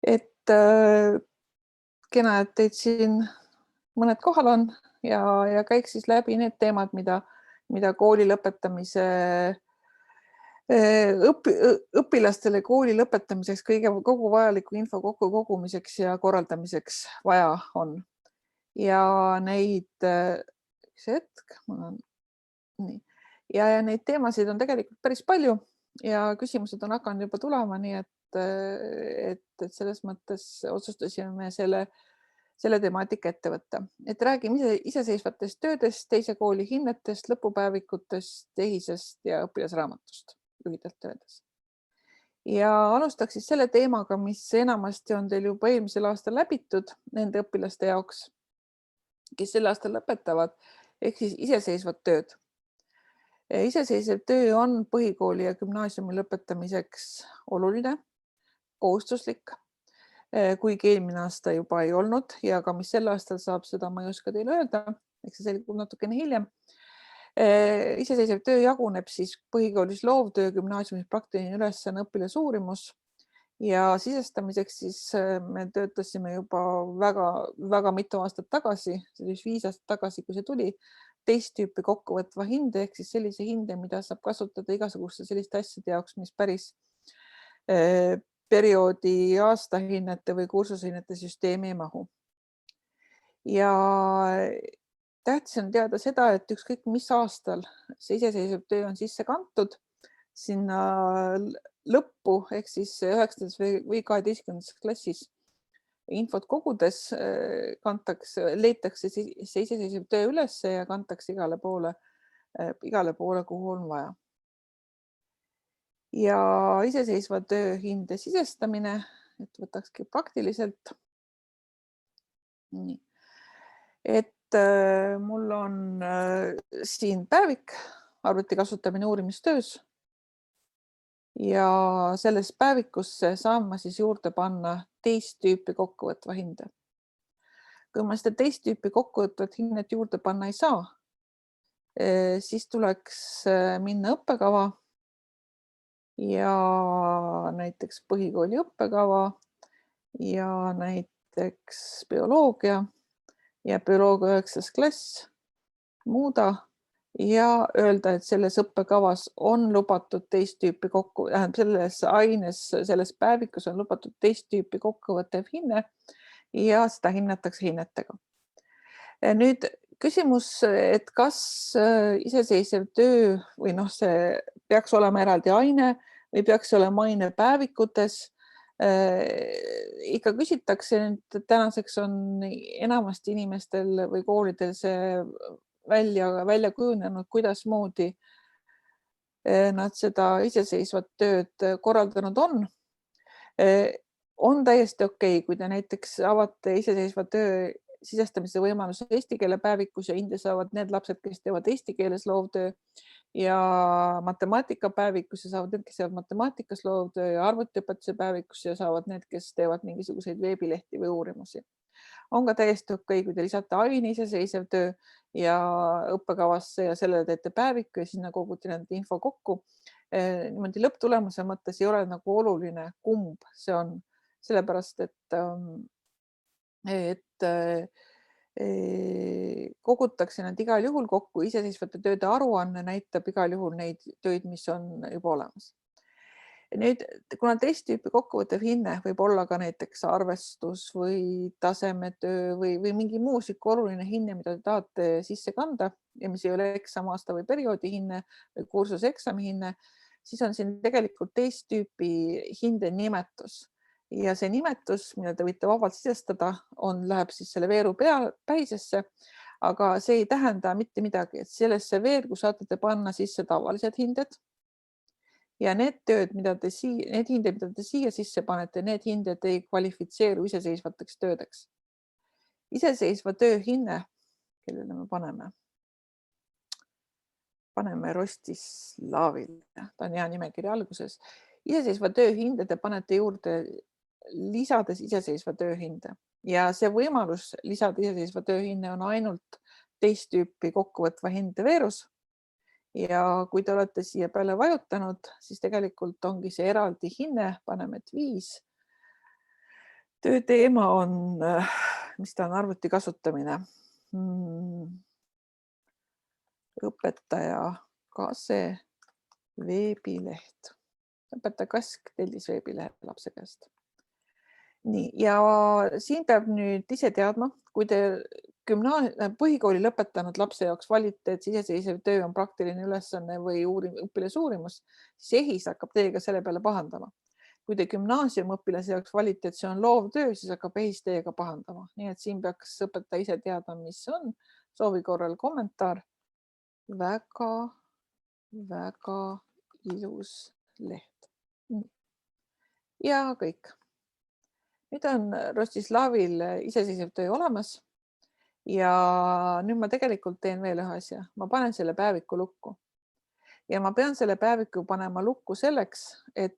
Et kena, et teid siin mõned kohal on ja käiks siis läbi need teemad, mida kooli lõpetamise õpilastele kooli lõpetamiseks kogu vajaliku info kokkukogumiseks ja korraldamiseks vaja on. Ja neid, üks hetk, mul on nii. Ja neid teemasid on tegelikult päris palju ja küsimused on hakanud juba tulema, nii et selles mõttes otsustasime selle temaatika ette võtta. Et räägime iseseisvatest töödest, teise kooli hinnetest, lõpupäevikutest, tehisest ja õpilasraamatust lühidalt öeldes. Ja alustaks siis selle teemaga, mis enamasti on teil juba eelmisel aastal läbitud nende õpilaste jaoks, kes sel aastal lõpetavad, ehk siis iseseisvad tööd. Iseseisev töö on põhikooli ja gümnaasiumi lõpetamiseks oluline, kohustuslik, kuigi eelmine aasta juba ei olnud ja ka mis sel aastal saab, seda ma ei oska teile öelda, eks see selgub natukene hiljem. Iseseisev töö jaguneb siis põhikoolis loovtöö, gümnaasiumis praktiline ülesanne, õpilasuurimus ja sisestamiseks siis me töötasime juba väga mitu aastat tagasi, see oli 5 aastat tagasi, kui see tuli, teist tüüpi kokkuvõtva hinde ehk siis sellise hinde, mida saab kasutada igasuguste selliste asjade jaoks, mis päris perioodi aastahinnete või kursushinnete süsteemi ei mahu. Ja tähtis on teada seda, et ükskõik mis aastal see iseseisev töö on sisse kantud, sinna lõppu ehk siis 9. või 12. klassis infot kogudes leitakse see iseseisev töö üles ja kantakse igale poole, kuhu on vaja. Ja iseseisva töö hinde sisestamine, et võtakski praktiliselt. Nii. Et mul on siin päevik, arvuti kasutamine uurimistöös ja selles päevikusse saan ma siis juurde panna teist tüüpi kokkuvõtva hinde. Kui ma seda teist tüüpi kokkuvõtvat hinnet juurde panna ei saa, siis tuleks minna õppekava ja näiteks põhikooli õppekava ja näiteks bioloogia ja bioloogia 9. klass muuda ja öelda, et selles õppekavas on lubatud teist tüüpi selles aines, selles päevikus on lubatud teist tüüpi kokkuvõttev hinne ja seda hinnatakse hinnetega. Nüüd küsimus, et kas iseseisev töö või see peaks olema eraldi aine või peaks olema aine päevikutes. Ikka küsitakse, et tänaseks on enamasti inimestel või koolidel see välja kujunenud, kuidasmoodi nad seda iseseisvat tööd korraldanud on. On täiesti okei, kui te näiteks avate iseseisva töö sisestamise võimaluse eesti keele päevikus ja hinde saavad need lapsed, kes teevad eesti keeles loovtöö ja matemaatika päevikus ja saavad need, kes teevad matemaatikas loovtöö ja arvutiõpetuse päevikus ja saavad need, kes teevad mingisuguseid veebilehti või uurimusi. On ka täiesti okei, kui te lisate aine iseseisev töö ja õppekavasse ja sellele teete päeviku ja sinna koguti nende info kokku. Niimoodi lõpptulemuse mõttes ei ole nagu oluline, kumb see on, sellepärast et kogutakse nad igal juhul kokku, iseseisvate tööde aruanne näitab igal juhul neid töid, mis on juba olemas. Nüüd, kuna teist tüüpi kokkuvõttev hinne võib olla ka näiteks arvestus või tasemetöö või mingi muu sihuke oluline hinne, mida te tahate sisse kanda ja mis ei ole eksamaasta või perioodi hinne või kursuse eksami hinne, siis on siin tegelikult teist tüüpi hinde nimetus. Ja see nimetus, mida te võite vabalt sisestada, läheb siis selle veeru päisesse, aga see ei tähenda mitte midagi, et sellesse veergu saate te panna sisse tavalised hinded. Ja need tööd, need hinded, mida te siia sisse panete, need hinded ei kvalifitseeru iseseisvateks töödeks. Iseseisva töö hinne, kellele me paneme Rostislavile, ta on hea nimekirja alguses. Iseseisva töö hinde te panete juurde lisades iseseisva töö hinde ja see võimalus lisada iseseisva töö hinne on ainult teist tüüpi kokkuvõtva hinde veerus. Ja kui te olete siia peale vajutanud, siis tegelikult ongi see eraldi hinne, paneme 5. töö teema on, mis ta on, arvuti kasutamine. Õpetaja kase veebileht. Õpetaja Kask tellis veebilehe lapse käest. Nii, ja siin peab nüüd ise teadma, kui te põhikooli lõpetanud lapse jaoks valite, et iseseisev töö on praktiline ülesanne või õpilasuurimus, siis EHIS hakkab teiega selle peale pahandama. Kui te gümnaasiumiõpilase jaoks valite, et see on loovtöö, siis hakkab EHIS teiega pahandama. Nii et siin peaks õpetaja ise teadma, mis on, soovi korral kommentaar. Väga, väga ilus leht. Ja kõik. Nüüd on Rostislavil iseseisev töö olemas ja nüüd ma tegelikult teen veel ühe asja. Ma panen selle päeviku lukku ja ma pean selle päeviku panema lukku selleks, et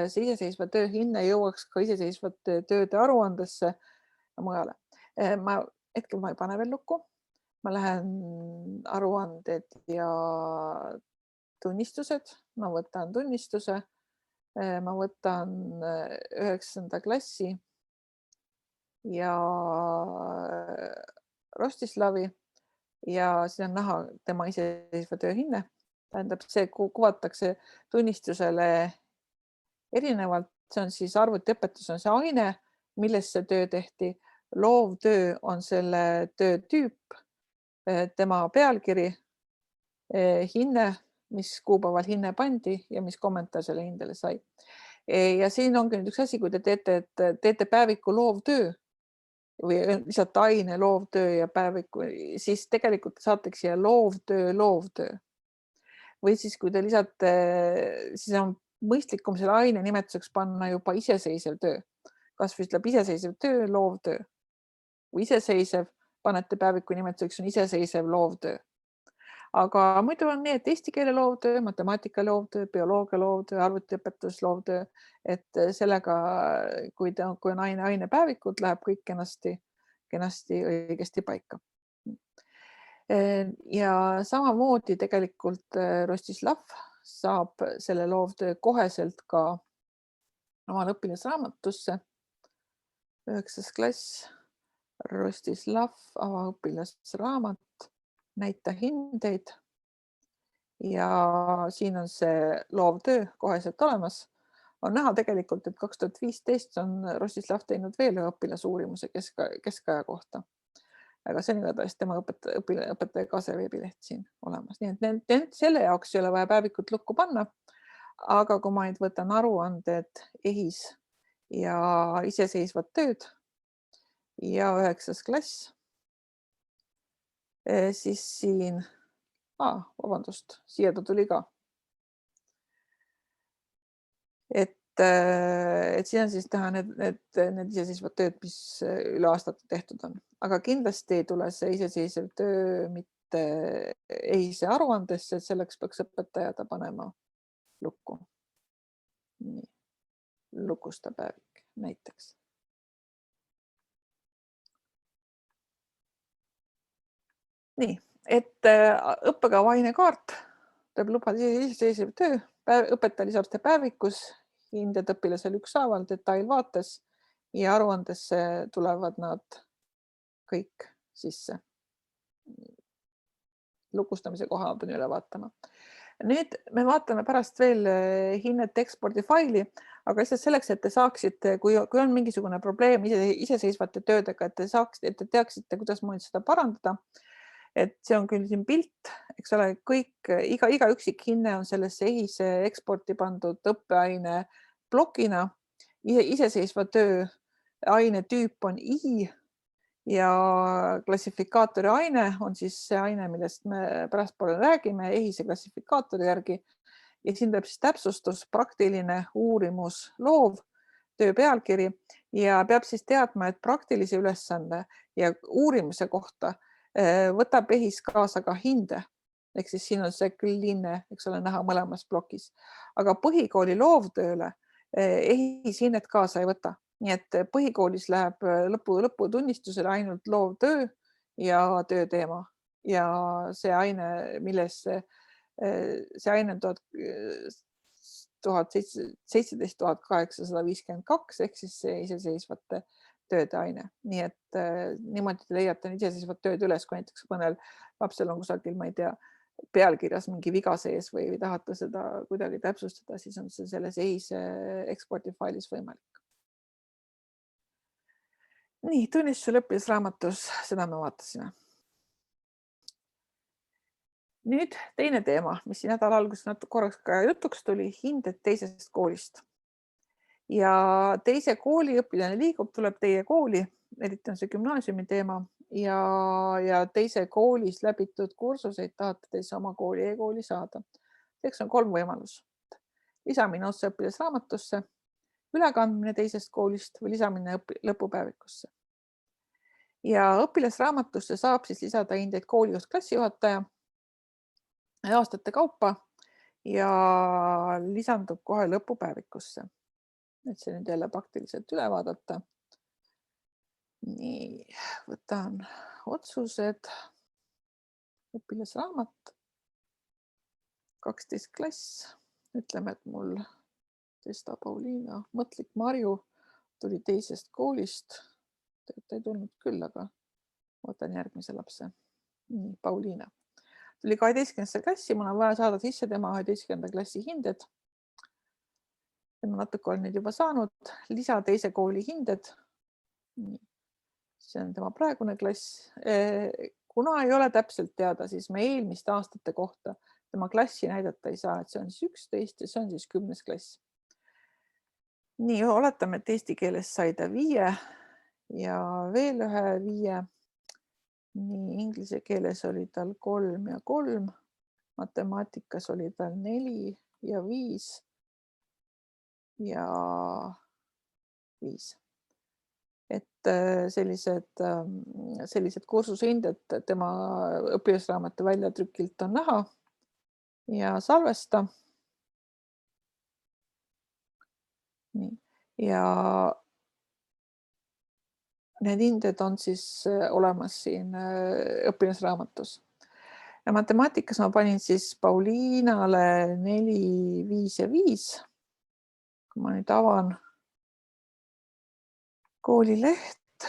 see iseseisva töö hinne jõuaks ka iseseisvate tööde aruandesse ja mujale. Hetkel ma ei pane veel lukku. Ma lähen aruanded ja tunnistused. Ma võtan tunnistuse. Ma võtan 9. klassi ja Rostislavi ja siin on näha tema iseseisva töö hinne. Tähendab, see kuvatakse tunnistusele erinevalt. See on siis arvutiõpetus on see aine, milles see töö tehti. Loovtöö on selle töö tüüp, tema pealkiri, hinne, mis kuupäeval hinne pandi ja mis kommentaar selle hindele sai. Ja siin ongi nüüd üks asi, kui te teete päeviku loovtöö või lisate aine loovtöö ja päeviku, siis tegelikult saategi siia loovtöö. Või siis, kui te lisate, siis on mõistlikum selle aine nimetuseks panna juba iseseisev töö. Kas või ütleb iseseisev töö, loovtöö. Või iseseisev, panete päeviku nimetuseks on iseseisev loovtöö. Aga muidu on nii, et eesti keele loovtöö, matemaatika loovtöö, bioloogia loovtöö, arvutiõpetus loovtöö, et sellega, kui on ainepäevikud, läheb kõik kenasti õigesti paika. Ja samamoodi tegelikult Rostislav saab selle loovtöö koheselt ka omal õpilasraamatusse. 9. klass, Rostislav, avaõpilasraamat, näita hindeid ja siin on see loovtöö koheselt olemas. On näha tegelikult, et 2015 on Rostislav teinud veel õpilasuurimuse keskaja kohta. Aga see on igatahes tema õpetaja kase veebileht siin olemas. Nii et selle jaoks ei ole vaja päevikut lukku panna. Aga kui ma nüüd võtan aruanded, EHIS ja iseseisvad tööd ja 9. klass, siis siin, vabandust, siia ta tuli ka. Et siin on siis teha need iseseisvad tööd, mis üle aastate tehtud on. Aga kindlasti ei tule see iseseisev töö mitte EHIS-e aruandesse, et selleks peaks õpetaja ta panema lukku. Nii. Lukusta päevik näiteks. Nii, et õppekava ainekaart peab lubada iseseisev töö, õpetaja lisab seda päevikus, hinded õpilasel ükshaaval detailvaates ja aruandesse tulevad nad kõik sisse. Lukustamise koha pean üle vaatama. Nüüd me vaatame pärast veel hinnet ekspordifaili, aga lihtsalt selleks, et te saaksite, kui on mingisugune probleem iseseisvate töödega, et te teaksite, kuidas seda parandada. Et see on küll siin pilt, eks ole, iga üksik hinne on sellesse EHIS-e eksporti pandud õppeaine plokina. Iseseisva töö aine tüüp on I ja klassifikaatori aine on siis see aine, millest me pärastpoole räägime EHIS-e klassifikaatori järgi. Ja siin tuleb siis täpsustus, praktiline uurimus, loov, töö pealkiri ja peab siis teadma, et praktilise ülesande ja uurimuse kohta võtab EHIS kaasa ka hinde. Ehk siis siin on see küll hinne, eks ole, näha mõlemas plokis. Aga põhikooli loovtööle EHIS hinnet kaasa ei võta. Nii et põhikoolis läheb lõputunnistusele ainult loovtöö ja tööteema. Ja see aine, milles see aine 17 852 ehk siis see iseseisvate tööde aine. Nii et niimoodi te leiate iseseisvad tööd üles, kui näiteks mõnel lapsel on kusagil, ma ei tea, pealkirjas mingi viga sees või tahate seda kuidagi täpsustada, siis on see selles EIS-e ekspordifailis võimalik. Nii, tunnistusel õpilasraamatus, seda me vaatasime. Nüüd teine teema, mis siin nädala alguses natuke korraks ka jutuks tuli, hinded teisest koolist. Ja teise kooli õpilane liigub, tuleb teie kooli, eriti on see gümnaasiumi teema ja teise koolis läbitud kursuseid tahate teise oma kooli e-kooli saada. Eks on 3 võimalust. Lisamine otse õpilasraamatusse, ülekandmine teisest koolist või lisamine lõpupäevikusse. Ja õpilasraamatusse saab siis lisada hindeid koolijuht, klassijuhataja aastate kaupa ja lisandub kohe lõpupäevikusse. Et see nüüd jälle praktiliselt üle vaadata. Nii, võtan otsused. Õpilasraamat, 12 klass. Ütleme, et mul Testa Pauliina, Mõtlik Marju tuli teisest koolist. Ta ei tulnud küll, aga võtan järgmise lapse. Nii, Pauliina. Tuli 12. klassi, mul on vaja saada sisse tema 11. klassi hinded. Ma natuke olen neid juba saanud. Lisa teise kooli hinded. See on tema praegune klass. Kuna ei ole täpselt teada, siis me eelmiste aastate kohta tema klassi näidata ei saa, et see on siis 11 ja see on siis 10. klass. Nii, oletame, et eesti keeles sai ta 5 ja veel ühe 5. Nii, inglise keeles oli tal 3 ja 3, matemaatikas oli tal 4 ja 5 ja 5. Et sellised kursusehinded tema õpilasraamatu väljatrükilt on näha ja salvesta. Nii, ja need hinded on siis olemas siin õpilasraamatus. Ja matemaatikas ma panin siis Pauliinale 4, 5 ja 5. Kui ma nüüd avan koolileht,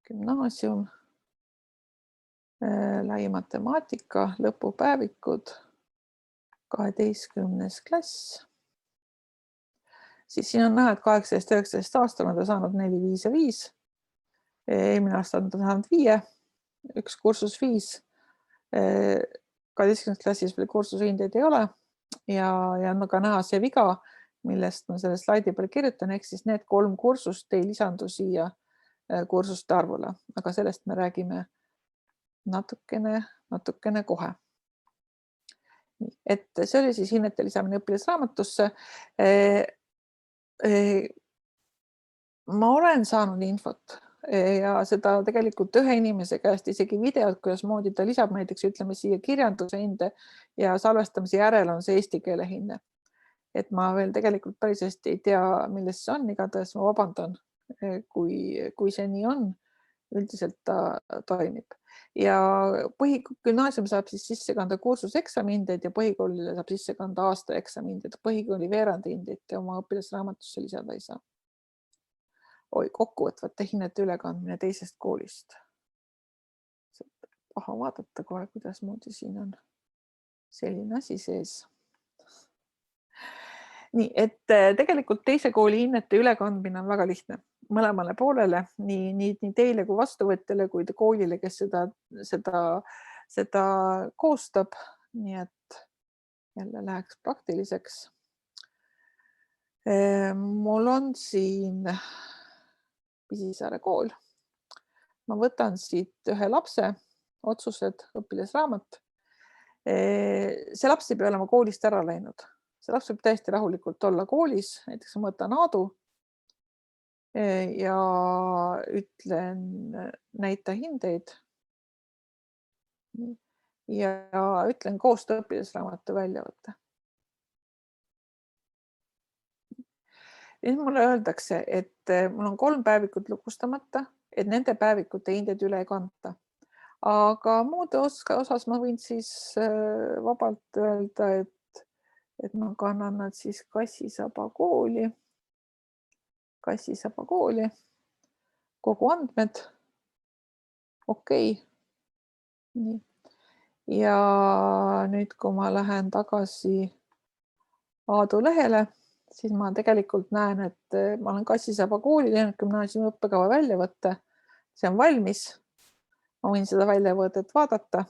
gümnaasium, lähimatemaatika, lõpupäevikud, 12. klass. Siis siin on näha, et 18-19 aastal on ta saanud 4, 5 ja 5. Eelmine aasta on ta saanud 5, üks kursus 5. 12. klassis veel kursushindeid ei ole ja on ka näha see viga, millest ma selle slaidi peal kirjutan, ehk siis need 3 kursust ei lisandu siia kursuste arvule, aga sellest me räägime natukene kohe. Et see oli siis hinnete lisamine õpilasraamatusse. Ma olen saanud infot ja seda tegelikult ühe inimese käest isegi videot, kuidas moodi ta lisab näiteks, ütleme siia kirjanduse hinde ja salvestamise järel on see eesti keele hinne. Et ma veel tegelikult päris hästi ei tea, milles see on, igatahes ma vabandan, kui see nii on. Üldiselt ta toimib. Ja gümnaasium saab siis sisse kanda kursuseksami hindeid ja põhikoolile saab sisse kanda aasta eksami hindeid. Põhikooli veerandi hindeid ja oma õpilasraamatusse lisada ei saa. Kokkuvõtvate hinnete ülekandmine teisest koolist. Paha vaadata kohe, kuidas moodi siin on selline asi sees. Nii, et tegelikult teise kooli hinnete ülekandmine on väga lihtne. Mõlemale poolele, nii teile kui vastuvõtjale, kui koolile, kes seda koostab. Nii et jälle läheks praktiliseks. Mul on siin Pisisaare kool. Ma võtan siit ühe lapse otsused, õpilasraamat. See laps ei pea olema koolist ära läinud. See laps võib täiesti rahulikult olla koolis, näiteks ma võtan Aadu ja ütlen näita hindeid ja ütlen koostöö õpilasraamatu väljavõtte. Nüüd mulle öeldakse, et mul on 3 päevikut lukustamata, et nende päevikute hindeid üle ei kanta. Aga muude osas ma võin siis vabalt öelda, et et ma kannan nad siis Kassisaba kooli, kogu andmed. Okei. Nii. Ja nüüd, kui ma lähen tagasi Aadu lehele, siis ma tegelikult näen, et ma olen Kassisaba kooli teinud gümnaasiumi õppekava väljavõtte. See on valmis. Ma võin seda väljavõtet vaadata.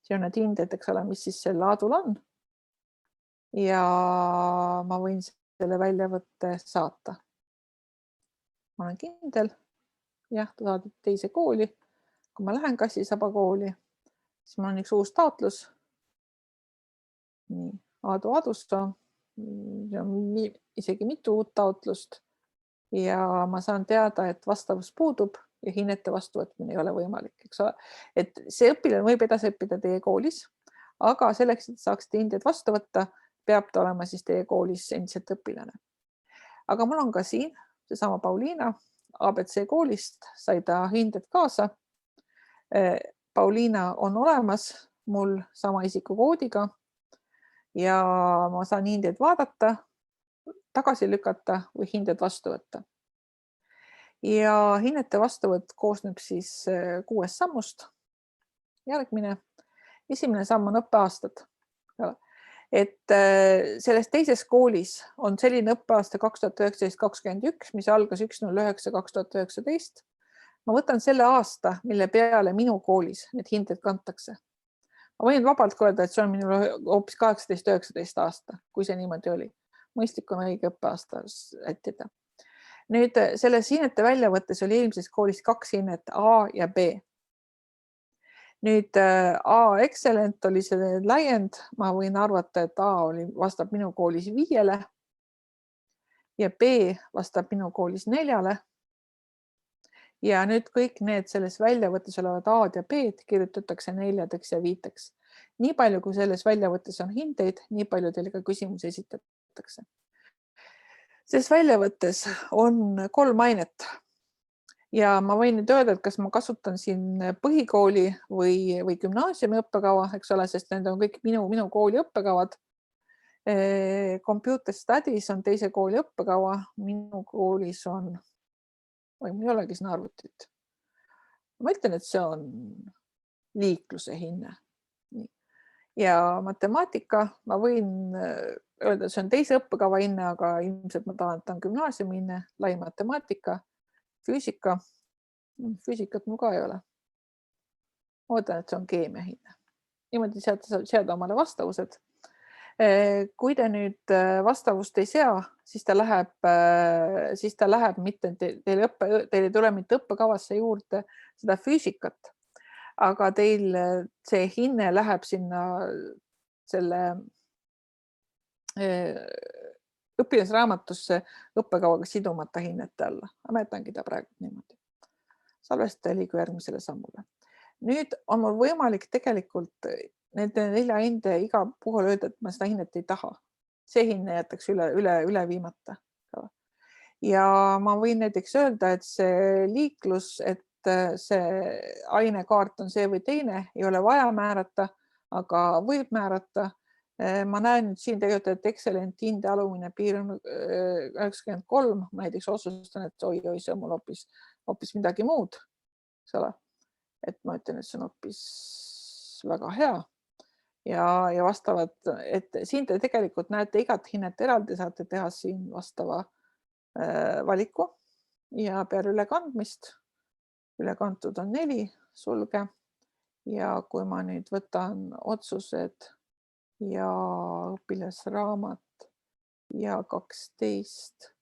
See on need hinded, eks ole, mis siis sel Aadul on. Ja ma võin selle väljavõtte saata. Ma olen kindel. Jah, ta saadab teise kooli. Kui ma lähen Kassisaba kooli, siis mul on üks uus taotlus. Nii, Aadu Aadustoo. Isegi mitu uut taotlust ja ma saan teada, et vastavus puudub ja hinnete vastuvõtmine ei ole võimalik, eks ole. Et see õpilane võib edasi õppida teie koolis, aga selleks, et saaksite hinded vastu võtta, peab ta olema siis teie koolis endiselt õpilane. Aga mul on ka siin seesama Pauliina ABC koolist, sai ta hinded kaasa. Pauliina on olemas mul sama isikukoodiga. Ja ma saan hinded vaadata, tagasi lükata või hinded vastu võtta. Ja hinnete vastuvõtt koosneb siis 6 sammust. Järgmine. Esimene samm on õppeaastad. Et selles teises koolis on selline õppeaasta 2019-2021, mis algas 1.09.2019. Ma võtan selle aasta, mille peale minu koolis need hinded kantakse. Ma võin vabalt öelda, et see on minul hoopis 18-19 aasta, kui see niimoodi oli. Mõistlik on õige õppeaasta sättida. Nüüd selles hinnete väljavõttes oli eelmises koolis 2 hinnet A ja B. Nüüd A excellent oli see läiend. Ma võin arvata, et A vastab minu koolis 5 ja B vastab minu koolis 4. Ja nüüd kõik need selles väljavõttes olevad A-d ja B-d kirjutatakse 4-deks ja 5-deks. Nii palju, kui selles väljavõttes on hindeid, nii palju teile ka küsimusi esitatakse. Selles väljavõttes on 3 ainet ja ma võin nüüd öelda, et kas ma kasutan siin põhikooli või gümnaasiumi õppekava, eks ole, sest need on kõik minu kooli õppekavad. Computer Studies on teise kooli õppekava, minu koolis on mul ei olegi siin arvutit. Ma ütlen, et see on liikluse hinne. Ja matemaatika, ma võin öelda, see on teise õppekava hinne, aga ilmselt ma tahan, et on gümnaasiumi hinne, lai matemaatika, füüsika. Füüsikat mul ka ei ole. Ma mõtlen, et see on keemia hinne. Niimoodi seada omale vastavused. Kui te nüüd vastavust ei sea, siis ta läheb mitte, teile ei tule mitte õppekavasse juurde seda füüsikat, aga teil see hinne läheb sinna selle õpilasraamatusse õppekavaga sidumata hinnete alla. Ma mäletangi ta praegu niimoodi. Salvestada liigu järgmisele sammule. Nüüd on mul võimalik tegelikult nende 4 hinde iga puhul öelda, et ma seda hinnet ei taha. See hinne jätaks üle viimata. Ja ma võin näiteks öelda, et see liiklus, et see ainekaart on see või teine, ei ole vaja määrata, aga võib määrata. Ma näen nüüd siin tegelikult, et excellent hinde alumine piir on 93. Ma näiteks otsustan, et oi, see on mul hoopis midagi muud. Et ma ütlen, et see on hoopis väga hea. Ja vastavad, et siin te tegelikult näete igat hinnet eraldi, saate teha siin vastava valiku ja peale ülekandmist. Ülekantud on 4 sulge ja kui ma nüüd võtan otsused ja õpilasraamat ja 12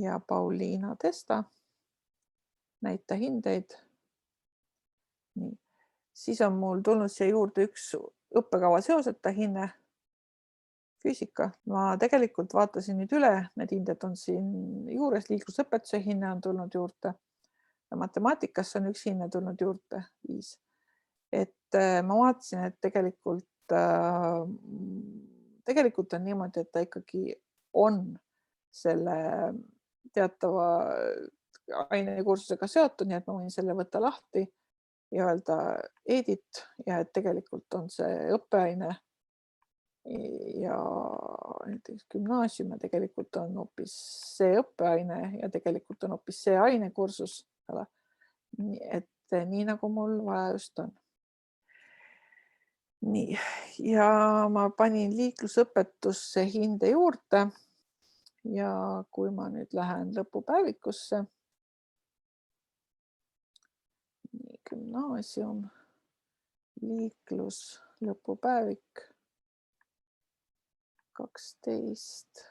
ja Pauliina testa, näita hindeid. Nii. Siis on mul tulnud siia juurde üks õppekava seoseta hinne, füüsika. Ma tegelikult vaatasin nüüd üle, need hinded on siin juures, liiklusõpetuse hinne on tulnud juurde. Matemaatikasse on üks hinne tulnud juurde 5. Et ma vaatasin, et tegelikult on niimoodi, et ta ikkagi on selle teatava ainekursusega seotud, nii et ma võin selle võtta lahti ja öelda edit ja et tegelikult on see õppeaine ja näiteks gümnaasium ja tegelikult on hoopis see õppeaine ja tegelikult on hoopis see ainekursus. Et nii nagu mul vaja just on. Nii, ja ma panin liiklusõpetusse hinde juurde. Ja kui ma nüüd lähen lõpupäevikusse, gümnaasium, liiklus, lõpupäevik 12.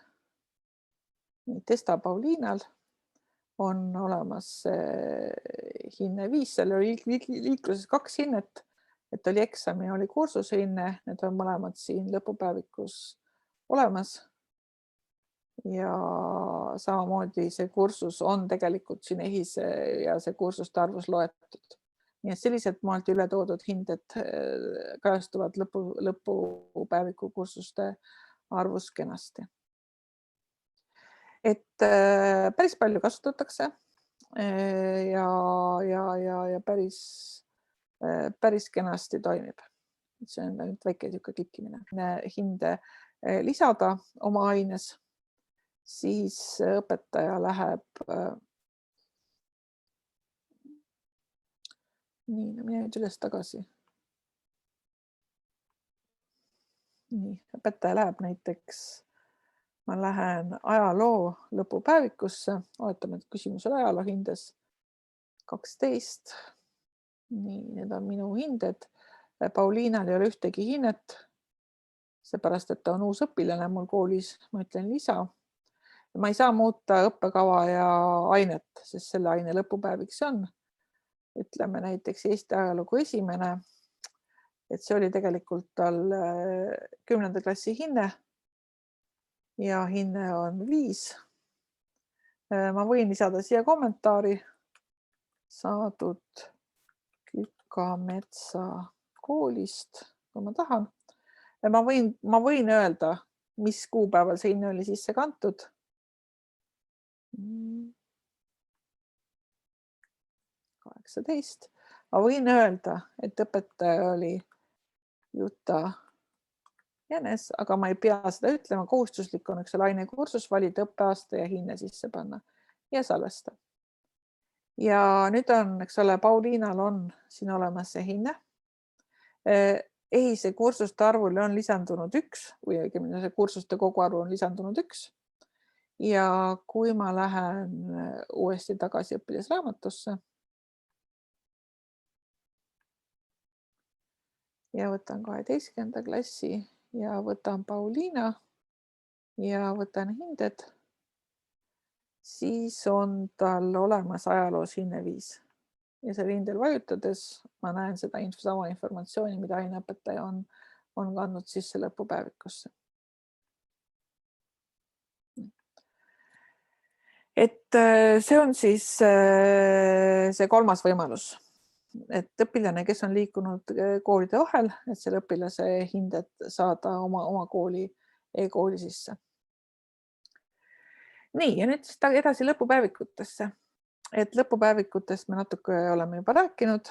Nii, Testa Pauliinal on olemas hinne 5, seal oli liikluses 2 hinnet, et oli eksam ja oli kursuse hinne, need on mõlemad siin lõpupäevikus olemas. Ja samamoodi see kursus on tegelikult siin EHIS-e ja see kursuste arvus loetud. Nii et sellised maalt üle toodud hinded kajastuvad lõpupäeviku kursuste arvus kenasti. Et päris palju kasutatakse ja päris kenasti toimib. See on nüüd väike klikkimine. Hinde lisada oma aines, siis õpetaja läheb nii, mine nüüd üles tagasi. Nii, õpetaja läheb näiteks, ma lähen ajaloo lõpupäevikusse, oletame, et küsimus on ajaloo hindes 12. Nii, need on minu hinded. Pauliinal ei ole ühtegi hinnet, seepärast, et ta on uus õpilane mul koolis, ma ütlen lisa. Ma ei saa muuta õppekava ja ainet, sest selle aine lõpupäevik see on. Ütleme näiteks Eesti ajalugu esimene, et see oli tegelikult tal 10. klassi hinne ja hinne on 5. Ma võin lisada siia kommentaari saadud Kükametsa koolist, kui ma tahan. Ma võin öelda, mis kuupäeval see hinne oli sisse kantud. 18. Ma võin öelda, et õpetaja oli Juta Jänes, aga ma ei pea seda ütlema, kohustuslik on üks ainekursus, valida õppeaasta ja hinne sisse panna ja salvesta. Ja nüüd on, eks ole, Pauliinal on siin olemas see hinne. EHIS-e kursuste arvule on lisandunud 1 või õigemini see kursuste koguarvu on lisandunud 1. Ja kui ma lähen uuesti tagasi õpilasraamatusse ja võtan 12. klassi ja võtan Pauliina ja võtan hinded, siis on tal olemas ajaloos hinne 5. Ja selle hindel vajutades ma näen seda sama informatsiooni, mida aineõpetaja on kandnud sisse lõpupäevikusse. Et see on siis see 3. võimalus, et õpilane, kes on liikunud koolide vahel, et selle õpilase hinded saada oma kooli e-kooli sisse. Nii, ja nüüd edasi lõpupäevikutesse. Et lõpupäevikutest me natuke oleme juba rääkinud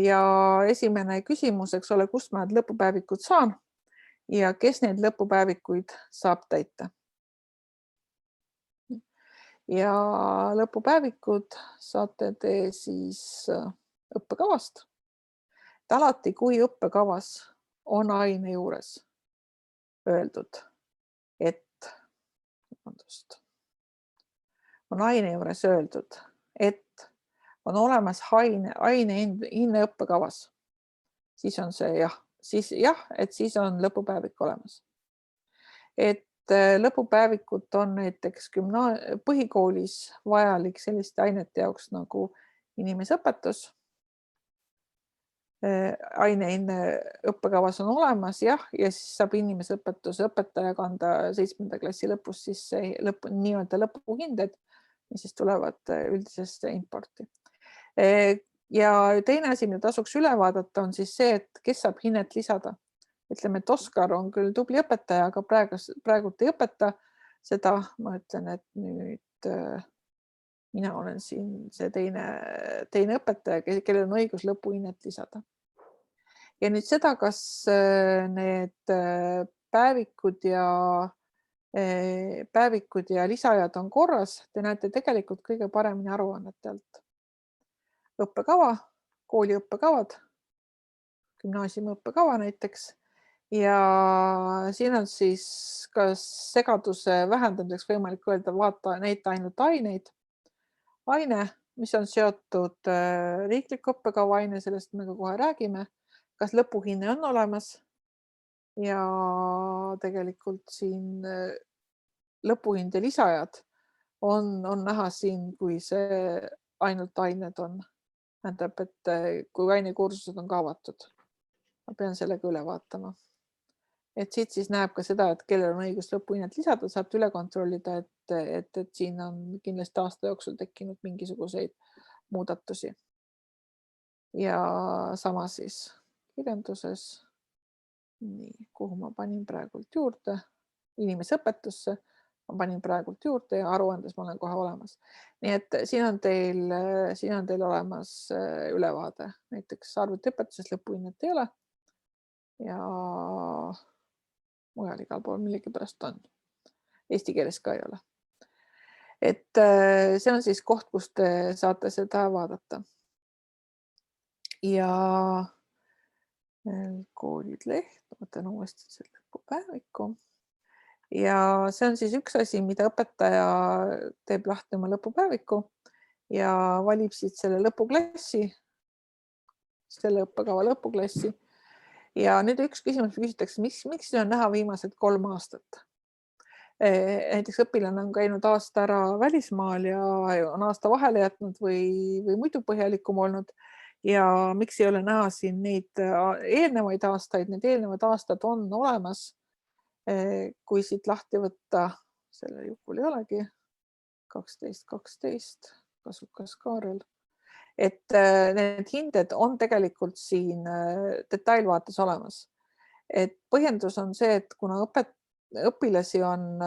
ja esimene küsimus, eks ole, kust ma need lõpupäevikud saan ja kes neid lõpupäevikuid saab täita. Ja lõpupäevikud saate te siis õppekavast. Et alati, kui õppekavas on aine juures öeldud, et on aine juures öeldud, et on olemas aine hinne õppekavas, siis on see jah, et siis on lõpupäevik olemas. Et lõpupäevikut on näiteks põhikoolis vajalik selliste ainete jaoks nagu inimeseõpetus. Aine hinne õppekavas on olemas, jah, ja siis saab inimeseõpetuse õpetaja kanda 7. klassi lõpus siis nii-öelda lõpuhinded, mis siis tulevad üldisesse importi. Ja teine asi, mida tasuks üle vaadata, on siis see, et kes saab hinnet lisada. Ütleme, et Oskar on küll tubli õpetaja, aga praegult ei õpeta seda. Ma ütlen, et nüüd mina olen siin see teine õpetaja, kellel on õigus lõpuhinnet lisada. Ja nüüd seda, kas need päevikud ja lisaajad on korras, te näete tegelikult kõige paremini aruannetelt. Õppekava, kooli õppekavad, gümnaasiumi õppekava näiteks. Ja siin on siis kas segaduse vähendamiseks võimalik öelda, vaata näita ainult aineid. Aine, mis on seotud riikliku õppekava aine, sellest me ka kohe räägime. Kas lõpuhinne on olemas? Ja tegelikult siin lõpuhind ja lisaajad on näha siin, kui see ainult ained on. Tähendab, et kui ainekursused on ka avatud. Ma pean sellega üle vaatama. Et siit siis näeb ka seda, et kellel on õigus lõpuhinnet lisada, saab üle kontrollida, et siin on kindlasti aasta jooksul tekkinud mingisuguseid muudatusi. Ja sama siis kirjanduses. Nii, kuhu ma panin praegult juurde? Inimeseõpetusse ma panin praegult juurde ja aruandes ma olen kohe olemas. Nii et siin on teil olemas ülevaade. Näiteks arvutiõpetuses lõpuhinnet ei ole. Ja mujal igal pool millegipärast on. Eesti keeles ka ei ole. Et see on siis koht, kus te saate seda vaadata. Ja koolid leht, võtan uuesti selle lõpupäeviku. Ja see on siis üks asi, mida õpetaja teeb lahti oma lõpupäeviku ja valib siit selle lõpuklassi, selle õppekava lõpuklassi. Ja nüüd üks küsimus küsitakse, miks on näha viimased 3 aastat? Näiteks õpilane on käinud aasta ära välismaal ja on aasta vahele jätnud või muidu põhjalikum olnud. Ja miks ei ole näha siin neid eelnevaid aastaid? Need eelnevad aastad on olemas. Kui siit lahti võtta, selle jukul ei olegi, 12, kasukas Kaarel. Et need hinded on tegelikult siin detailvaates olemas. Et põhjendus on see, et kuna õpilasi on,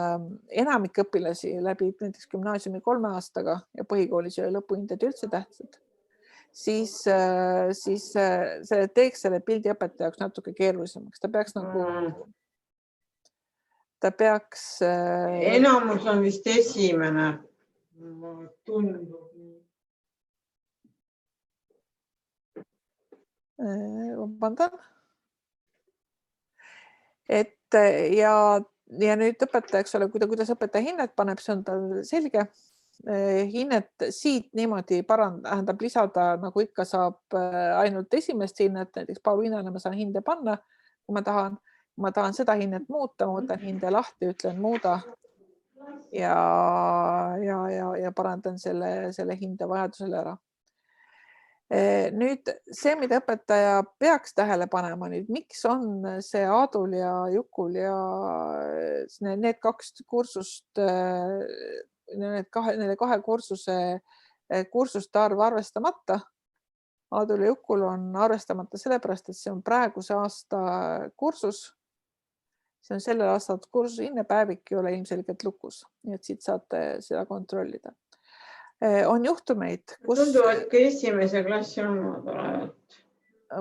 enamik õpilasi läbib näiteks gümnaasiumi 3 aastaga ja põhikoolis ei ole lõpuhinded üldse tähtsad, siis see teeks selle pildi õpetaja jaoks natuke keerulisemaks. Ta peaks... Enamus on vist esimene. Tundub nii. Vabandan. Et ja nüüd õpetaja, eks ole, kuidas õpetaja hinnet paneb, see on tal selge. Hinnet siit niimoodi tähendab lisada, nagu ikka saab ainult esimest hinnet, näiteks Pauliinale ma saan hinde panna, kui ma tahan seda hinnet muuta, ma võtan hinde lahti, ütlen muuda ja parandan selle hinde vajadusele ära. Nüüd see, mida õpetaja peaks tähele panema nüüd, miks on see Aadul ja Jukul ja need 2 kursust, nende 2 kursuste arv arvestamata. Aadul ja Jukul on arvestamata sellepärast, et see on praeguse aasta kursus. See on sellel aastal kursuse hinnepäevik ei ole ilmselgelt lukus, nii et siit saate seda kontrollida. On juhtumeid, kus... Tunduvad ka esimese klassi omad olevat.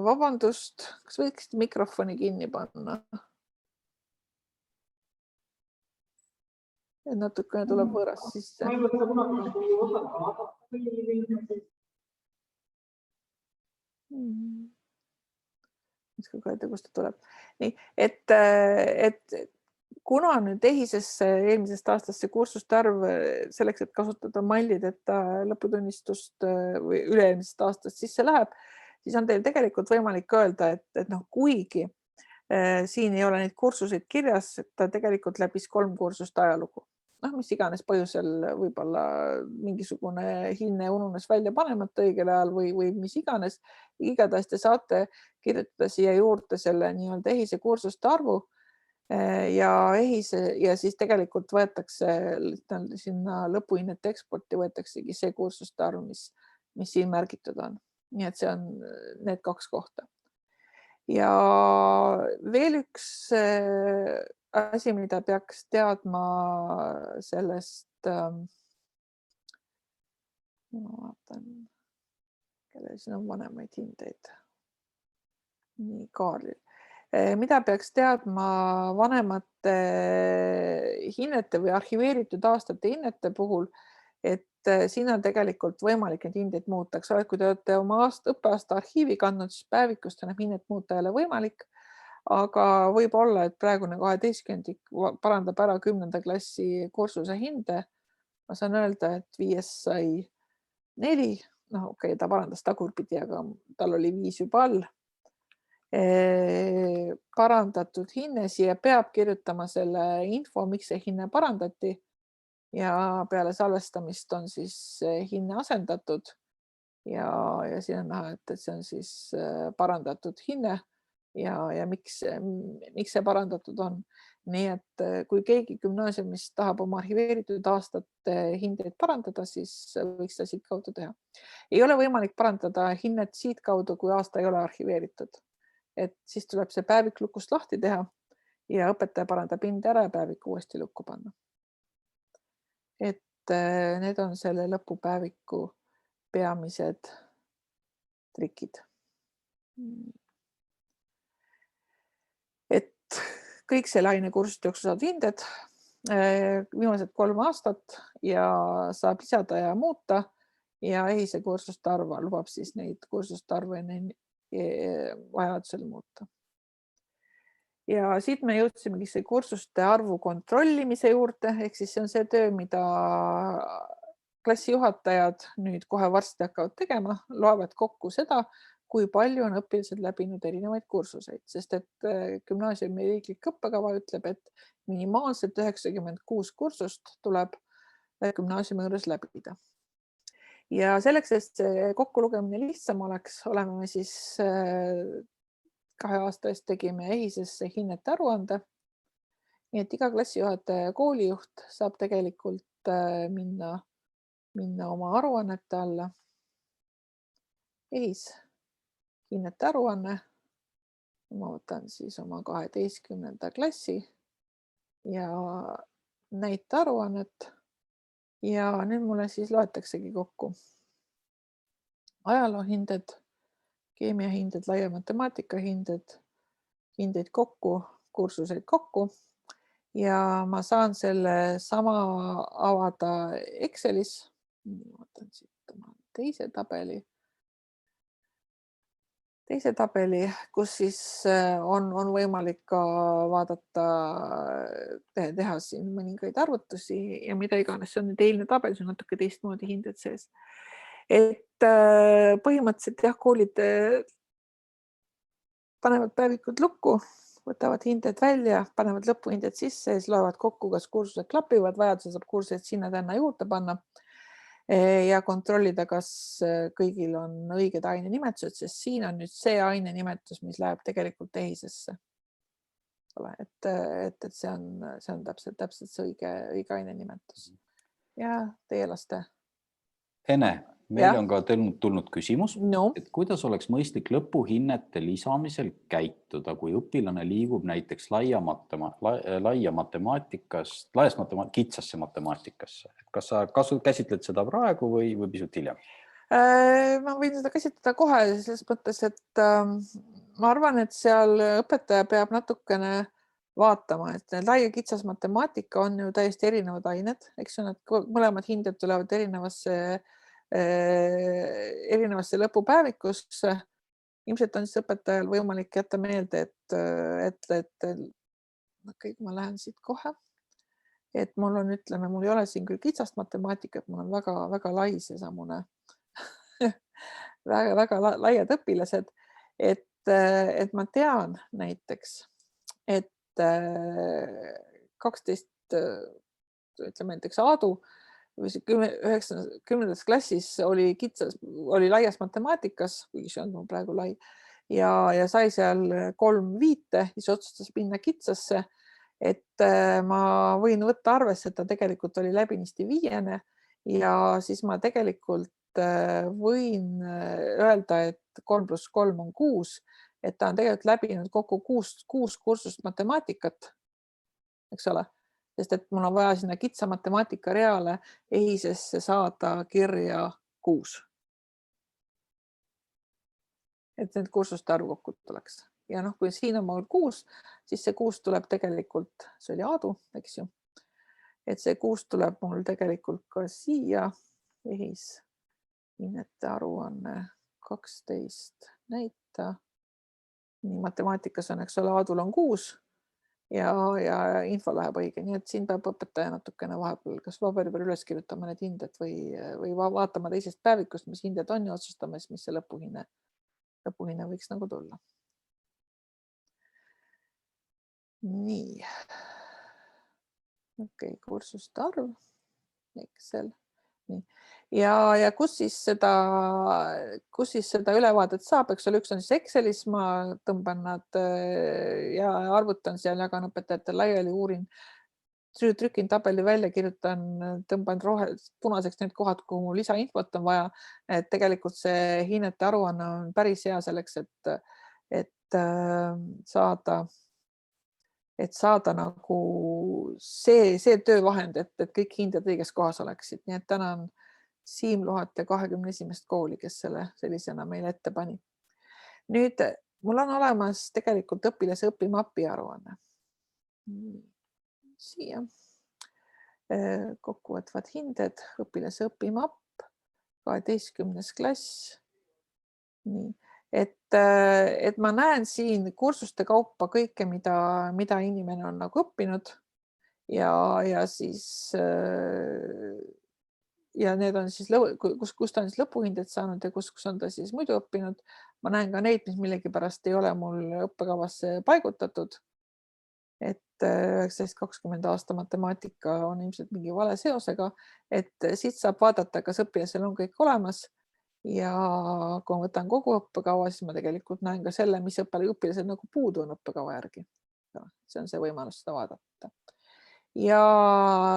Vabandust, kas võiksite mikrofoni kinni panna? Natukene tuleb võõras sisse. Kust ta tuleb. Nii, et kuna nüüd EHIS-esse eelmisest aastast see kursuste arv selleks, et kasutada mallid, et lõputunnistust või üle-eelmisest aastast sisse läheb, siis on teil tegelikult võimalik öelda, et kuigi siin ei ole neid kursuseid kirjas, et ta tegelikult läbis 3 kursust ajalugu. Mis iganes põhjusel võib-olla mingisugune hinne ununes välja panemata õigel ajal või mis iganes. Igatahes te saate kirjutada siia juurde selle nii-öelda EHIS-e kursuste arvu ja siis tegelikult võetakse sinna lõpuhinnete eksporti võetaksegi see kursuste arv, mis siin märgitud on. Nii et see on need 2 kohta. Ja veel üks asi, mida peaks teadma sellest, ma vaatan, kellel siin on vanemaid hindeid. Nii, Kaarlil. Mida peaks teadma vanemate hinnete või arhiveeritud aastate hinnete puhul, et siin on tegelikult võimalik neid hindeid muuta. Eks ole, kui te olete oma õppeaasta arhiivi kandnud, siis päevikust enam hinnet muuta ei ole võimalik, aga võib olla, et praegune 12. parandab ära 10. klassi kursuse hinde. Ma saan öelda, et 5 sai 4, noh okei, ta parandas tagurpidi, aga tal oli 5 juba all. Parandatud hinne, siia peab kirjutama selle info, miks see hinne parandati ja peale salvestamist on siis hinne asendatud ja siin on näha, et see on siis parandatud hinne ja miks see parandatud on. Nii et kui keegi gümnaasiumis tahab oma arhiveeritud aastate hindeid parandada, siis võiks seda siit kaudu teha. Ei ole võimalik parandada hinnet siit kaudu, kui aasta ei ole arhiveeritud. Et siis tuleb see päevik lukust lahti teha ja õpetaja parandab hinde ära ja päevik uuesti lukku panna. Et need on selle lõpupäeviku peamised trikid. Et kõik selle ainekursuste jooksul saavad hinded viimased 3 aastat ja saab lisada ja muuta ja EHIS-e kursuste arv lubab siis neid kursuste arvu vajadusel muuta. Ja siit me jõudsimegi see kursuste arvu kontrollimise juurde, ehk siis see on see töö, mida klassijuhatajad nüüd kohe varsti hakkavad tegema, loevad kokku seda, kui palju on õpilased läbinud erinevaid kursuseid, sest et gümnaasiumi riiklik õppekava ütleb, et minimaalselt 96 kursust tuleb gümnaasiumi juures läbida. Ja selleks, et see kokkulugemine lihtsam oleks, oleme me siis 2 aasta eest tegime EHIS-esse hinnete aruande. Nii et iga klassijuhataja ja koolijuht saab tegelikult minna oma aruannete alla. EHIS hinnete aruanne. Ma võtan siis oma 12. klassi ja näite aruannet. Ja nüüd mulle siis loetaksegi kokku ajaloohinded, keemiahinded, laia matemaatika hinded, hindeid kokku, kursuseid kokku ja ma saan selle sama avada Excelis. Vaatan siit oma teise tabeli, kus siis on võimalik ka vaadata, teha siin mõningaid arvutusi ja mida iganes. See on nüüd eilne tabel, see on natuke teistmoodi hinded sees. Et põhimõtteliselt jah, koolid panevad päevikud lukku, võtavad hinded välja, panevad lõpuhinded sisse ja siis loevad kokku, kas kursused klapivad, vajadusel saab kursused sinna-tänna juurde panna ja kontrollida, kas kõigil on õiged ainenimetused, sest siin on nüüd see ainenimetus, mis läheb tegelikult EHIS-esse. Et see on täpselt see õige ainenimetus. Ja teie laste. Ene, meil on ka tulnud küsimus, No. et kuidas oleks mõistlik lõpuhinnete lisamisel käituda, kui õpilane liigub näiteks kitsasse matemaatikasse. Kas sa käsitled seda praegu või pisut hiljem? Ma võin seda käsitleda kohe selles mõttes, et ma arvan, et seal õpetaja peab natukene vaatama, et laia kitsas matemaatika on ju täiesti erinevad ained, eks ju, need mõlemad hinded tulevad erinevasse lõpupäevikusse. Ilmselt on siis õpetajal võimalik jätta meelde, et kõik, ma lähen siit kohe, et mul on, ütleme, mul ei ole siin küll kitsast matemaatikat, mul on väga lai seesamune väga laiad õpilased, et ma tean näiteks, et 12, ütleme näiteks Aadu või 10. klassis oli laias matemaatikas, kuigi see on mul praegu lai, ja sai seal 3 5, siis otsustas minna kitsasse, et ma võin võtta arvesse, et ta tegelikult oli läbinisti 5 ja siis ma tegelikult võin öelda, et 3 + 3 on 6, et ta on tegelikult läbinud kokku 6 kursust matemaatikat, eks ole, sest et mul on vaja sinna kitsa matemaatika reale EHIS-esse saada kirja 6. Et need kursuste arv kokku tuleks. ja noh, kui siin on mul 6, siis see 6 tuleb tegelikult, see oli Aadu, eks ju. Et see 6 tuleb mul tegelikult ka siia hinnete aruanne 12 näita. Nii matemaatikas on, eks ole, Aadul on 6 ja info läheb õige, nii et siin peab õpetaja natukene vahepeal kas paberi peal üles kirjutama need hinded või vaatama teisest päevikust, mis hinded on ja otsustama, mis see lõpuhinne võiks nagu tulla. Nii. Okei, kursuste arv, Excel. Nii. Ja kus siis seda ülevaadet saab, eks ole, üks on siis Excelis, ma tõmban nad ja arvutan seal, jagan õpetajatel laiali, uurin, trükin tabeli välja, kirjutan, tõmban punaseks need kohad, kuhu lisainfot on vaja. Et tegelikult see hinnete aruanne on päris hea selleks, et saada nagu see töövahend, et kõik hinded õiges kohas oleksid. Nii et tänan Siim Luhat ja 21. kooli, kes selle sellisena meile ette pani. Nüüd mul on olemas tegelikult õpilase õpimapi aruanne. Siia kokkuvõtvad hinded, õpilase õpimapp, 12. klass. Nii. Et ma näen siin kursuste kaupa kõike, mida inimene on nagu õppinud ja siis ja need on siis, kus ta on siis lõpuhinded saanud ja kus on ta siis muidu õppinud. Ma näen ka neid, mis millegipärast ei ole mul õppekavasse paigutatud. Et 19-20 aasta matemaatika on ilmselt mingi vale seosega, et siit saab vaadata, kas õpilasel on kõik olemas. Ja kui ma võtan kogu õppekava, siis ma tegelikult näen ka selle, mis õpilasel nagu puudu on õppekava järgi. See on see võimalus seda vaadata. Ja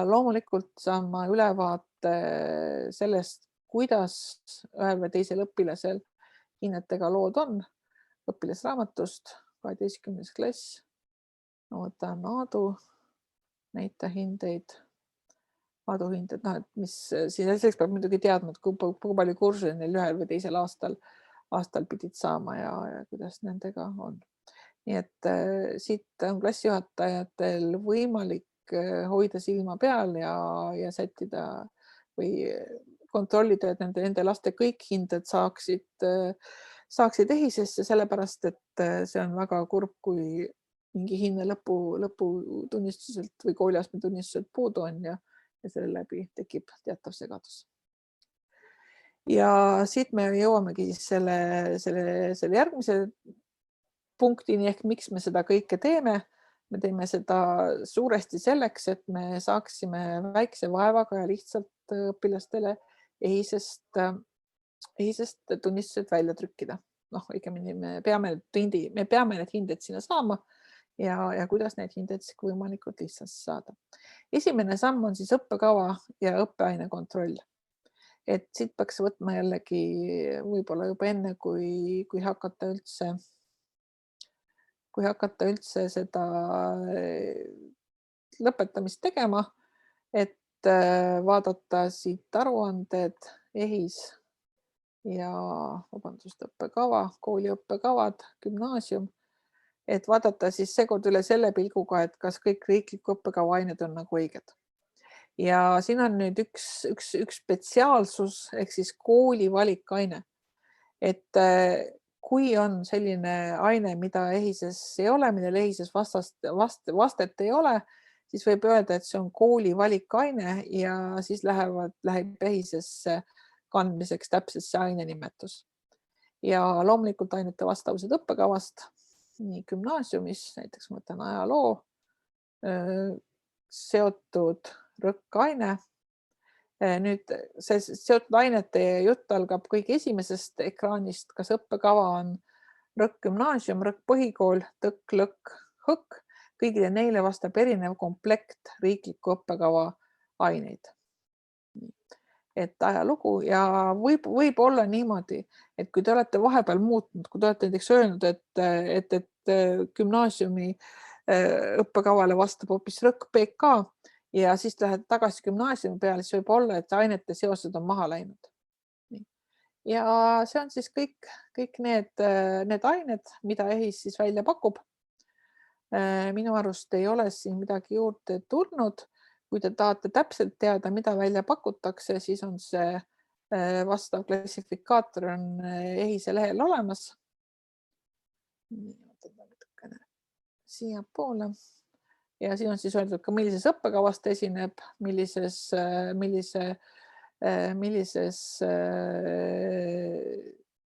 loomulikult saan ma ülevaate sellest, kuidas ühel või teisel õpilasel hinnetega lood on. Õpilasraamatust, 12. klass. Ma võtan Aadu, näita hindeid. Aadu hinded, et mis siis peab muidugi teadma, kui palju kursusi neil ühel või teisel aastal pidid saama ja kuidas nendega on. Nii et siit on klassijuhatajatel võimalik hoida silma peal ja sättida või kontrollida, et nende laste kõik hinded saaksid EHIS-esse, sellepärast, et see on väga kurb, kui mingi hinne lõputunnistuselt või kooliastme tunnistuselt puudu on ja selle läbi tekib teatav segadus. Ja siit me jõuamegi siis selle järgmise punktini ehk miks me seda kõike teeme. Me teeme seda suuresti selleks, et me saaksime väikse vaevaga ja lihtsalt õpilastele EHIS-est tunnistused välja trükkida. Õigemini me peame need hinded sinna saama ja kuidas need hinded võimalikult lihtsalt saada. Esimene samm on siis õppekava ja õppeaine kontroll. Et siit peaks võtma jällegi võib-olla juba enne, kui hakata üldse seda lõpetamist tegema, et vaadata siit aruanded, EHIS ja õppekava, kooli õppekavad, gümnaasium, et vaadata siis seekord üle selle pilguga, et kas kõik riikliku õppekava ained on nagu õiged. Ja siin on nüüd üks spetsiaalsus ehk siis kooli valikaine. Et kui on selline aine, mida EHIS-es ei ole, millel EHIS-es vastet ei ole, siis võib öelda, et see on kooli valikaine ja siis läheb EHIS-esse kandmiseks täpselt see aine nimetus. Ja loomulikult ainete vastavused õppekavast, nii gümnaasiumis, näiteks ma võtan ajaloo, seotud rõkkaine. Nüüd see seotud ainete jutt algab kõige esimesest ekraanist, kas õppekava on rõkk gümnaasium, rõkk põhikool, tõkk, lõkk, hõkk. Kõigile neile vastab erinev komplekt riikliku õppekava aineid. Et ajalugu ja võib olla niimoodi, et kui te olete vahepeal muutnud, kui te olete näiteks öelnud, et gümnaasiumi õppekavale vastab hoopis rõkk PK ja siis lähed tagasi gümnaasiumi peale, siis võib olla, et ainete seosed on maha läinud. ja see on siis kõik need ained, mida EHIS siis välja pakub. Minu arust ei ole siin midagi juurde tulnud. Kui te tahate täpselt teada, mida välja pakutakse, siis on see vastav klassifikaator on EHIS-e lehel olemas. Siia poole. Ja siin on siis öeldud ka, millises õppekavas ta esineb, millises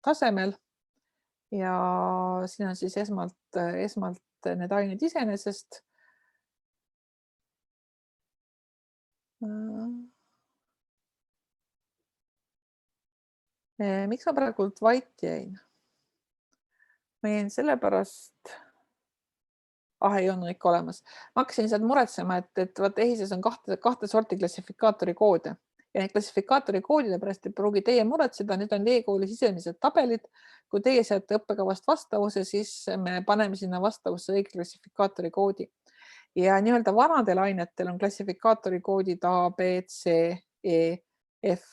tasemel. Ja siin on siis esmalt need ained iseenesest. Miks ma praegu vait jäin? Ma jäin sellepärast, ei olnud ikka olemas. Ma hakkasin sealt muretsema, et EHIS-es on kahte sorti klassifikaatori koode. Ja need klassifikaatori koodide pärast ei pruugi teie muretseda, need on e-kooli sisemised tabelid. Kui teie seate õppekavast vastavuse, siis me paneme sinna vastavusse õige klassifikaatori koodi. Ja nii-öelda vanadel ainetel on klassifikaatori koodid A, B, C, E, F,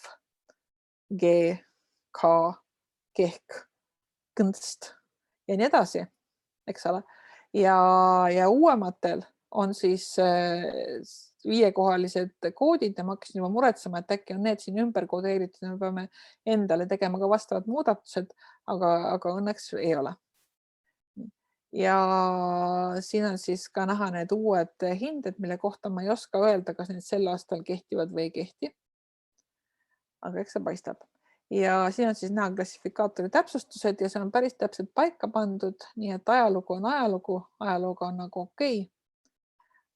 G, K, kehk, kõnst ja nii edasi, eks ole. Ja uuematel on siis 5-kohalised koodid ja ma hakkasin juba muretsema, et äkki on need siin ümber kodeeritud ja me peame endale tegema ka vastavad muudatused, aga õnneks ei ole. Ja siin on siis ka näha need uued hinded, mille kohta ma ei oska öelda, kas need sel aastal kehtivad või ei kehti. Aga eks see paistab. Ja siin on siis näha klassifikaatori täpsustused ja see on päris täpselt paika pandud, nii et ajalugu on ajalugu on nagu okei.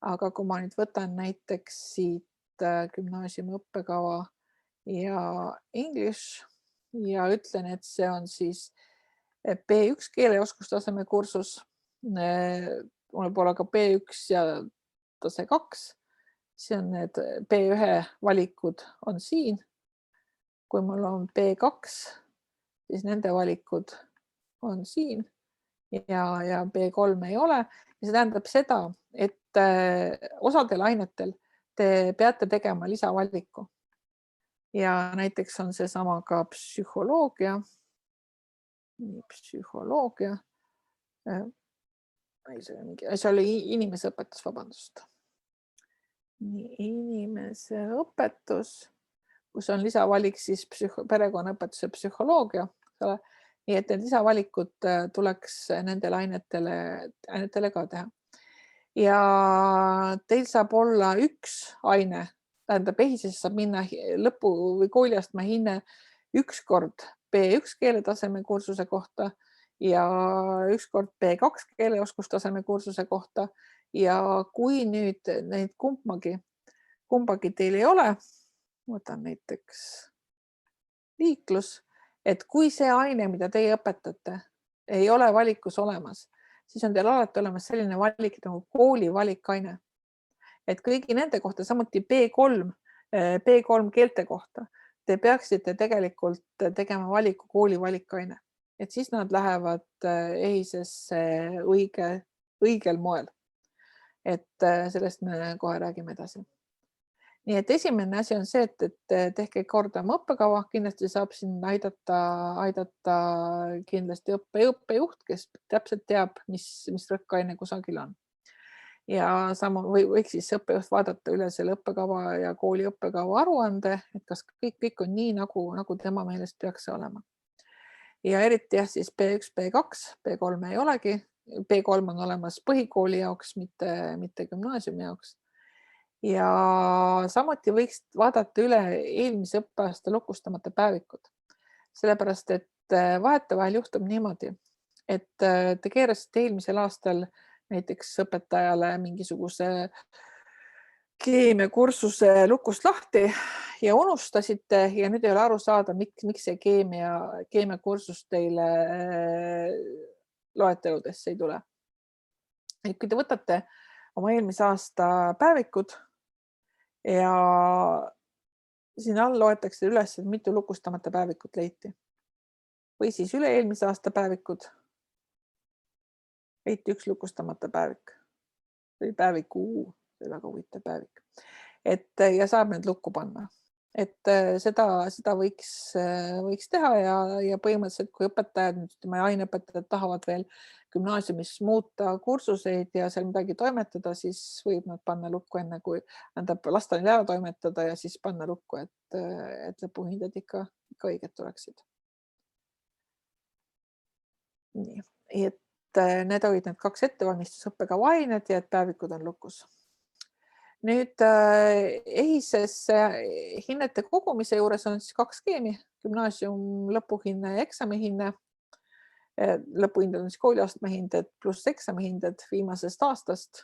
Aga kui ma nüüd võtan näiteks siit gümnaasiumi õppekava ja English ja ütlen, et see on siis B1 keeleoskustaseme kursus, mul pole ka B1 ja tase 2, see on need B1 valikud on siin. Kui mul on B2, siis nende valikud on siin ja B3 ei ole. Ja see tähendab seda, et osadel ainetel te peate tegema lisavaliku. Ja näiteks on see sama ka psühholoogia. See oli inimeseõpetus, vabandust. Inimeseõpetus, kus on lisavalik siis perekonnaõpetuse psühholoogia. Nii et need lisavalikud tuleks nendele ainetele ka teha. Ja teil saab olla üks aine, tähendab EHIS-es saab minna lõpu või kooliastme hinne üks kord B1 keeletaseme kursuse kohta ja üks kord B2 keeleoskustaseme kursuse kohta. Ja kui nüüd neid kumbagi teil ei ole, võtan näiteks liiklus, et kui see aine, mida teie õpetate, ei ole valikus olemas, siis on teil alati olemas selline valik nagu kooli valikaine. Et kõigi nende kohta, samuti B3 keelte kohta, te peaksite tegelikult tegema valiku kooli valikaine. Et siis nad lähevad EHIS-esse õigel moel. Et sellest me kohe räägime edasi. Nii et esimene asi on see, et tehke korda oma õppekava, kindlasti saab siin aidata kindlasti õppejuht, kes täpselt teab, mis rõkkaine kusagil on. Ja sama võiks siis õppejuht vaadata üle selle õppekava ja kooli õppekava aruande, et kas kõik on nii, nagu tema meelest peaks see olema. Ja eriti siis B1, B2, B3 ei olegi. B3 on olemas põhikooli jaoks, mitte gümnaasiumi jaoks. Ja samuti võiks vaadata üle eelmise õppeaasta lukustamata päevikud. Sellepärast, et vahetevahel juhtub niimoodi, et te keerasite eelmisel aastal näiteks õpetajale mingisuguse keemiakursuse lukust lahti ja unustasite ja nüüd ei ole aru saada, miks see keemiakursus teile loeteludesse ei tule. Et kui te võtate oma eelmise aasta päevikud ja siin all loetakse üles, et mitu lukustamata päevikut leiti. Või siis üle-eelmise aasta päevikud. Leiti üks lukustamata päevik. Või päeviku, see väga huvitav päevik. Ja saab need lukku panna. et seda võiks teha ja põhimõtteliselt, kui õpetajad, aineõpetajad tahavad veel gümnaasiumis muuta kursuseid ja seal midagi toimetada, siis võib nad panna lukku enne, kui lasta neil ära toimetada ja siis panna lukku, et lõpuhinded ikka õiged tuleksid. Nii, et need olid need 2 ettevalmistusõppekava ained ja et päevikud on lukus. Nüüd EHIS-es hinnete kogumise juures on siis 2 skeemi, gümnaasium lõpuhinne ja eksamihinded. Lõpuhinded on siis kooliastme hinded pluss eksamihinded viimasest aastast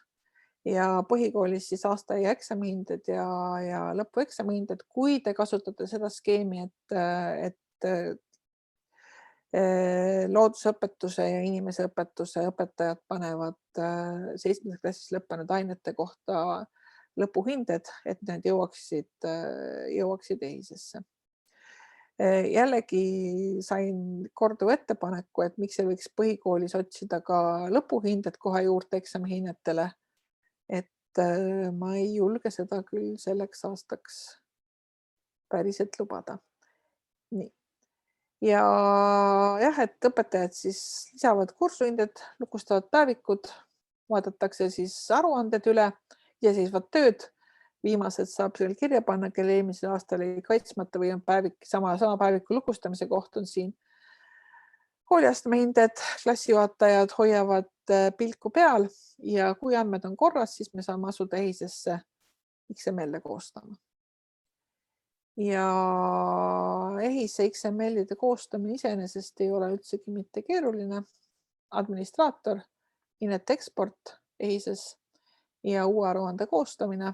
ja põhikoolis siis aasta ja eksamihinded ja lõpueksamihinded. Kui te kasutate seda skeemi, et loodusõpetuse ja inimeseõpetuse õpetajad panevad 7. klassis lõppenud ainete kohta lõpuhinded, et need jõuaksid EHIS-esse. Jällegi sain korduva ettepaneku, et miks ei võiks põhikoolis otsida ka lõpuhinded kohe juurde eksamihinnetele. Et ma ei julge seda küll selleks aastaks päriselt lubada. Nii. Ja jah, et õpetajad siis lisavad kursuhinded, lukustavad päevikud, vaadatakse siis aruanded üle, iseseisvad tööd. Viimased saab seal kirja panna, kelle eelmisel aastal oli kaitsmata või on sama päeviku lukustamise koht on siin. Kooliastme hinded, klassijuhatajad hoiavad pilku peal ja kui andmed on korras, siis me saame asuda EHIS-esse XML-e koostama. Ja EHIS-e XML-ide koostamine iseenesest ei ole üldsegi mitte keeruline. Administraator, hinnet eksport EHIS-es ja uue aruande koostamine.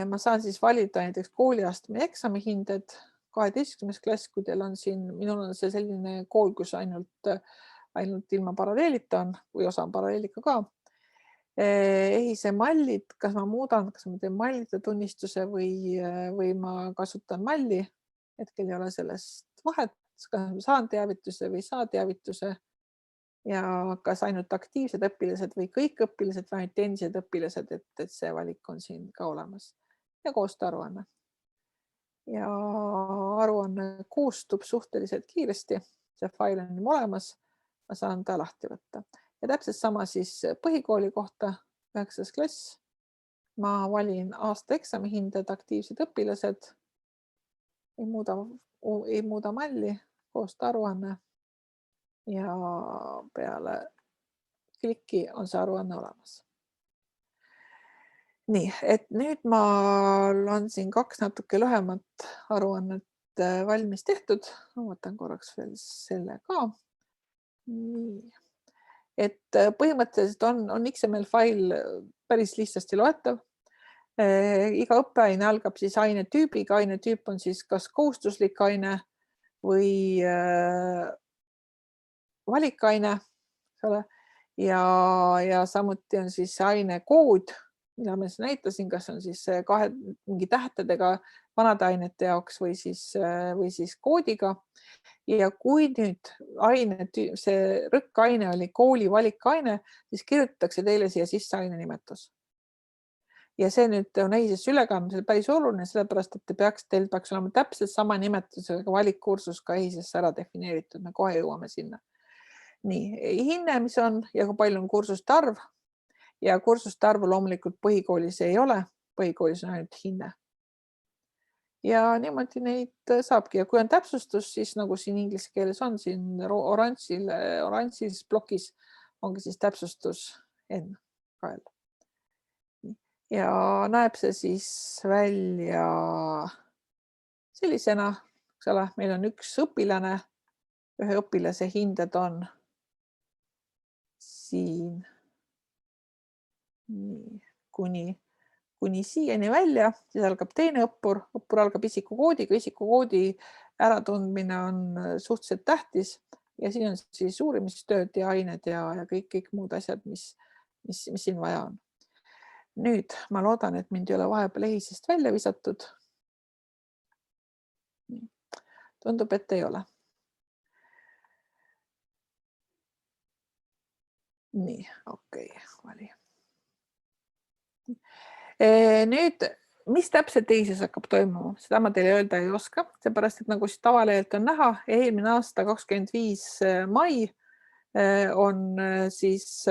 Ma saan siis valida näiteks kooliastme eksamihinded 12. klass, kui teil on siin, minul on see selline kool, kus ainult ilma paralleelita on või osa on paralleeliga ka. EHIS-e mallid, kas ma muudan, kas ma teen mallide tunnistuse või ma kasutan malli, hetkel ei ole sellest vahet, kas ma saan teavituse või ei saa teavituse ja kas ainult aktiivsed õpilased või kõik õpilased või ainult endised õpilased, et see valik on siin ka olemas ja koostearuanne. Ja aruanne koostub suhteliselt kiiresti, see fail on olemas, ma saan ta lahti võtta. Ja täpselt sama siis põhikooli kohta, 9. klass. Ma valin aasta eksamihinded, aktiivsed õpilased, ei muuda malli, koostearuanne ja peale klikki on see aruanne olemas. Nii, et nüüd mul on siin 2 natuke lühemat aruannet valmis tehtud. Ma võtan korraks veel selle ka. Nii. Et põhimõtteliselt on XML fail päris lihtsasti loetav. Iga õppeaine algab siis ainetüübiga. Ainetüüp on siis kas kohustuslik aine või valikaine. Ja samuti on siis aine kood, mida ma näitasin, kas on siis mingi tähtedega vanade ainete jaoks või siis koodiga. Ja kui nüüd see rõkkaine oli kooli valikaine, siis kirjutatakse teile siia sisse aine nimetus. Ja see nüüd on EHIS-esse ülekandmisel päris oluline, sellepärast, et teil peaks olema täpselt sama nimetusega valikkursus ka EHIS-esse ära defineeritud. Me kohe jõuame sinna. Nii, hinne, mis on ja kui palju on kursuste arv ja kursuste arvu loomulikult põhikoolis ei ole, põhikoolis on ainult hinne. Ja niimoodi neid saabki ja kui on täpsustus, siis nagu siin inglise keeles on, siin oranžis plokis ongi siis täpsustus N kael. Ja näeb see siis välja sellisena, meil on üks õpilane, ühe õpilase hinded on siin kuni siiani välja, siis algab teine õppur algab isikukoodiga, isikukoodi äratundmine on suhteliselt tähtis ja siin on siis uurimistööd ja ained ja kõik muud asjad, mis siin vaja on. Nüüd ma loodan, et mind ei ole vahepeal EHIS-est välja visatud. Tundub, et ei ole. Nii, okei, vali. Nüüd mis täpselt EHIS-es hakkab toimuma, seda ma teile öelda ei oska, seepärast, et nagu siis tavalehelt on näha, eelmine aasta 25. mai on siis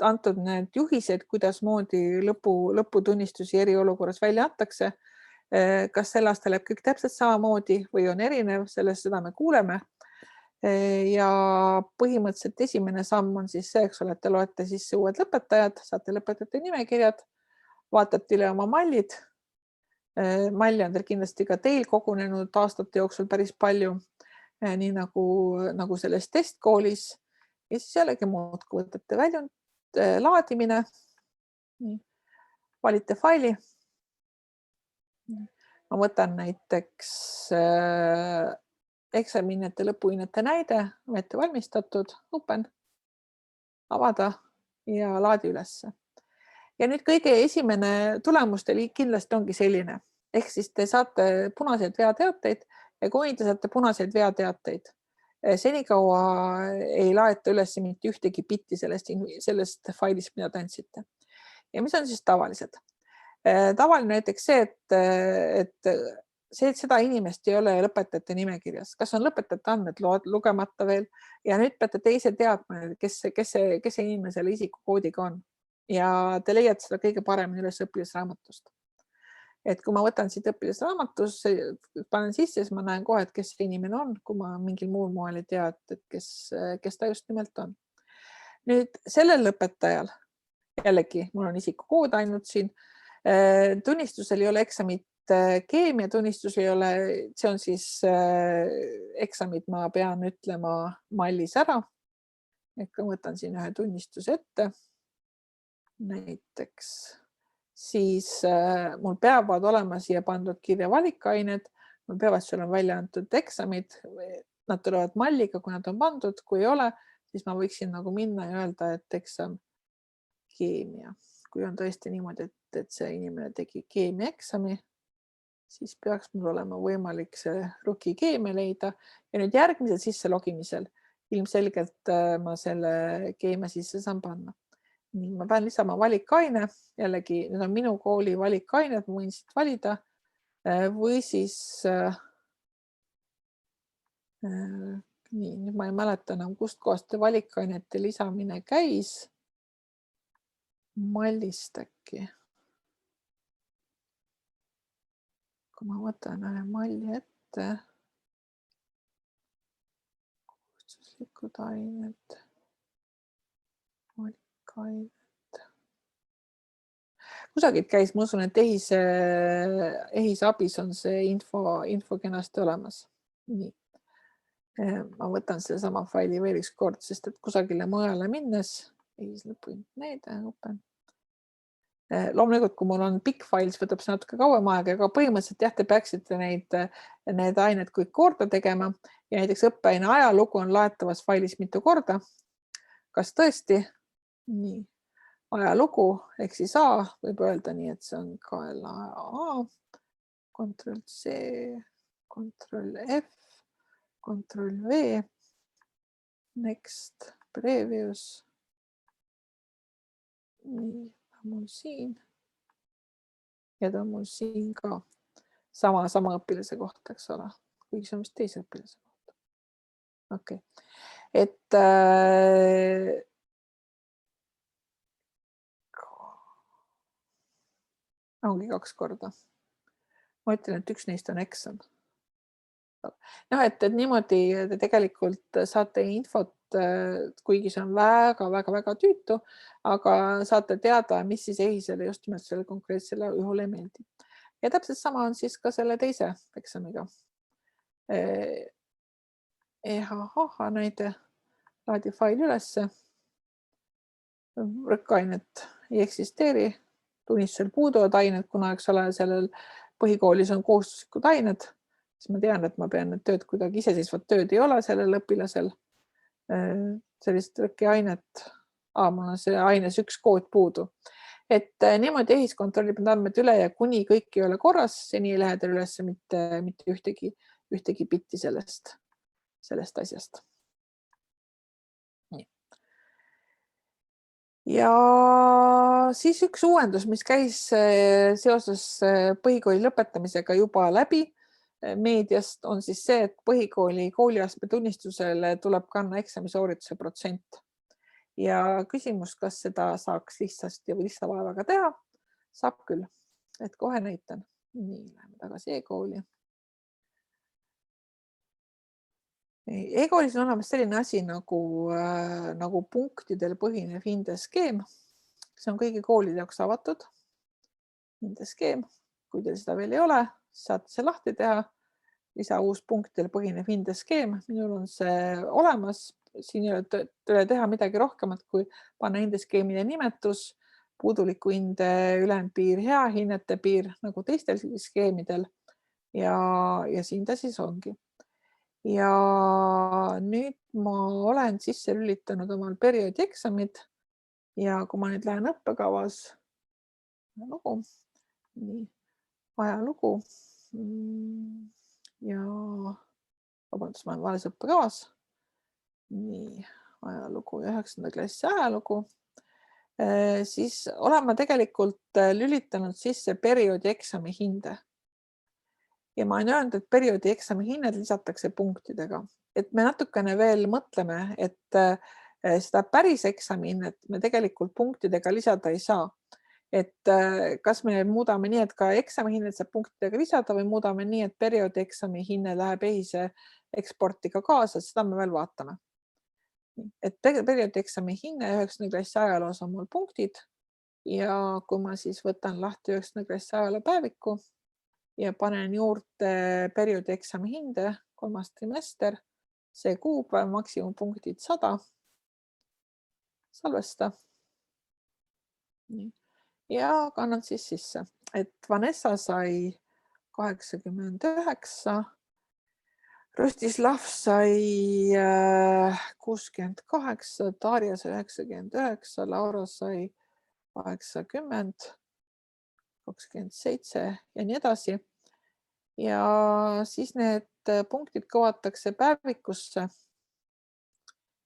antud need juhised, kuidas moodi lõputunnistusi eriolukorras välja antakse. Kas sel aastal läheb kõik täpselt samamoodi või on erinev, sellest seda me kuuleme. Ja põhimõtteliselt esimene samm on siis see, eks ole, et te loete sisse uued lõpetajad, saate lõpetajate nimekirjad, vaatate üle oma mallid. Malli on teil kindlasti ka teil kogunenud aastate jooksul päris palju, nii nagu selles testkoolis. Ja siis jällegi muudkui võtate väljund, laadimine, valite faili. Ma võtan näiteks eksamihinnete, lõpuhinnete näide, ette valmistatud, open, avada ja laadi ülesse. Ja nüüd kõige esimene tulemus teil kindlasti ongi selline. Ehk siis te saate punaseid veateateid ja kuni te saate punaseid veateateid, senikaua ei laeta üles mitte ühtegi bitti sellest failist, mida te andsite. Ja mis on siis tavalised? Tavaline näiteks see, et seda inimest ei ole lõpetajate nimekirjas. Kas on lõpetajate andmed lugemata veel? Ja nüüd peate teise teadma, kes see inimene selle isikukoodiga on. Ja te leiate seda kõige paremini üles õpilasraamatust. Et kui ma võtan siit õpilasraamatus, panen sisse, siis ma näen kohe, et kes see inimene on, kui ma mingil muul moel ei tea, et kes ta just nimelt on. Nüüd sellel lõpetajal, jällegi, mul on isikukood ainult siin, tunnistusel ei ole eksamit, keemia tunnistus ei ole, see on siis eksamid, ma pean ütlema mallis ära. Ehk võtan siin ühe tunnistuse ette. Näiteks siis mul peavad olema siia pandud kirja valikained, mul peavad seal on välja antud eksamid, nad tulevad malliga, kui nad on pandud, kui ei ole, siis ma võiksin nagu minna ja öelda, et eksam keemia. Kui on tõesti niimoodi, et see inimene tegi keemia eksami, siis peaks mul olema võimalik see ruki keemia leida ja nüüd järgmisel sisse logimisel ilmselgelt ma selle keemia sisse saan panna. Nii, ma pean lisama valikaine, jällegi need on minu kooli valikained, ma võin siit valida või siis nii, nüüd ma ei mäleta enam, kust kohast valikainete lisamine käis. Mallist äkki. Kui ma võtan ühe malli ette, kohustuslikud ained, valikained. Kusagilt käis, ma usun, et EHIS abis on see info kenasti olemas. Nii. Ma võtan selle sama faili veel üks kord, sest et kusagile mujale minnes, EHIS lõpuhinnete open. Loomulikult, kui mul on pikk fail, siis võtab see natuke kauem aega, aga põhimõtteliselt jah, te peaksite need ained kõik korda tegema ja näiteks õppeaine ajalugu on laetavas failis mitu korda. Kas tõesti? Nii. Ajalugu, ehk siis A, võib öelda nii, et see on KLA, Ctrl C, Ctrl F, Ctrl V, Next, Previous. Nii, mul siin. Ja ta on mul siin ka sama õpilase kohta, eks ole. Kuigi see on vist teise õpilase kohta. Okei. Et ongi 2 korda. Ma ütlen, et üks neist on eksam. Et niimoodi te tegelikult saate infot, kuigi see on väga tüütu, aga saate teada, mis siis EHIS-ele just nimelt selle konkreetsele juhul ei meeldi. Ja täpselt sama on siis ka selle teise eksamiga. EHH näide, laadi fail ülesse. Rõkkainet ei eksisteeri, tunnistusel puuduvad ained, kuna eks ole sellel põhikoolis on kohustuslikud ained, siis ma tean, et ma pean need tööd kuidagi iseseisvat tööd ei ole sellel õpilasel. Sellist rõkkiainet, mul on see aines üks kood puudu. Et niimoodi EHIS kontrollib need andmed üle ja kuni kõik ei ole korras, seni ei lähe teil üles mitte ühtegi bitti sellest asjast. Ja siis üks uuendus, mis käis seoses põhikooli lõpetamisega juba läbi meediast, on siis see, et põhikooli kooliastme tunnistusele tuleb kanna eksami soorituse protsent. Ja küsimus, kas seda saaks lihtsasti või lihtsavaevaga teha, saab küll. Et kohe näitan. Nii, läheme tagasi e-kooli. E-koolis on olemas selline asi nagu punktidel põhinev hindeskeem. See on kõigi koolide jaoks avatud hindeskeem. Kui teil seda veel ei ole, saate see lahti teha. Lisa uus punktidel põhinev hindeskeem. Minul on see olemas. Siin ei ole teha midagi rohkemat, kui panna hindeskeemide nimetus, puuduliku hinde ülempiir, hea hinnete piir nagu teistel skeemidel. Ja siin ta siis ongi. Ja nüüd ma olen sisse lülitanud omal perioodi eksamid ja kui ma nüüd lähen õppekavas, ajalugu ja vabandust, ma olen vales õppekavas. Nii, ajalugu ja 9. klassi ajalugu. Siis olen ma tegelikult lülitanud sisse perioodi eksami hinde. Ja ma olen öelnud, et perioodi eksami hinnad lisatakse punktidega. Et me natukene veel mõtleme, et seda päris eksami hinnet me tegelikult punktidega lisada ei saa. Et kas me muudame nii, et ka eksami hinnet saab punktidega lisada või muudame nii, et perioodi eksami hinne läheb EHIS-e eksportiga kaasa, seda me veel vaatame. Et perioodi eksami hinne 9. klassi ajaloos on mul punktid ja kui ma siis võtan lahti 9. klassi ajaloo päeviku ja panen juurde perioodi eksami hinde, 3. trimester, see kuupäev, maksimumpunktid 100, salvesta. Ja kannan siis sisse, et Vanessa sai 89, Rostislav sai 68, Darja sai 99, Laura sai 80, 27 ja nii edasi. Ja siis need punktid kovatakse päevikusse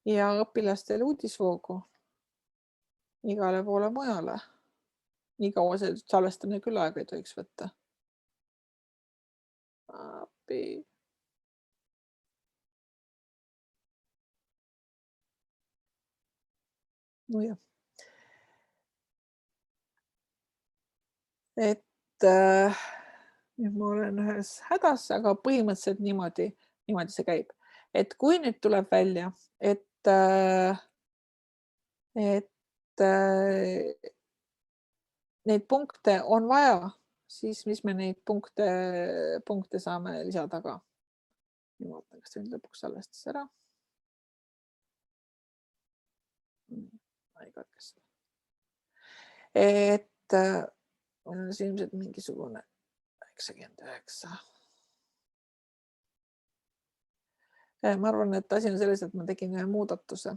ja õpilastele uudisvoogu igale poole mujale. Nii kaua see salvestamine küll aega ei tohiks võtta. No jah. Et nüüd ma olen ühes hädas, aga põhimõtteliselt niimoodi see käib. Et kui nüüd tuleb välja, et neid punkte on vaja, siis mis me neid punkte saame lisada ka. Ma vaatan, kas see nüüd lõpuks salvestas ära. Ei katkes. Et on ilmselt mingisugune 99. Ma arvan, et asi on selles, et ma tegin ühe muudatuse.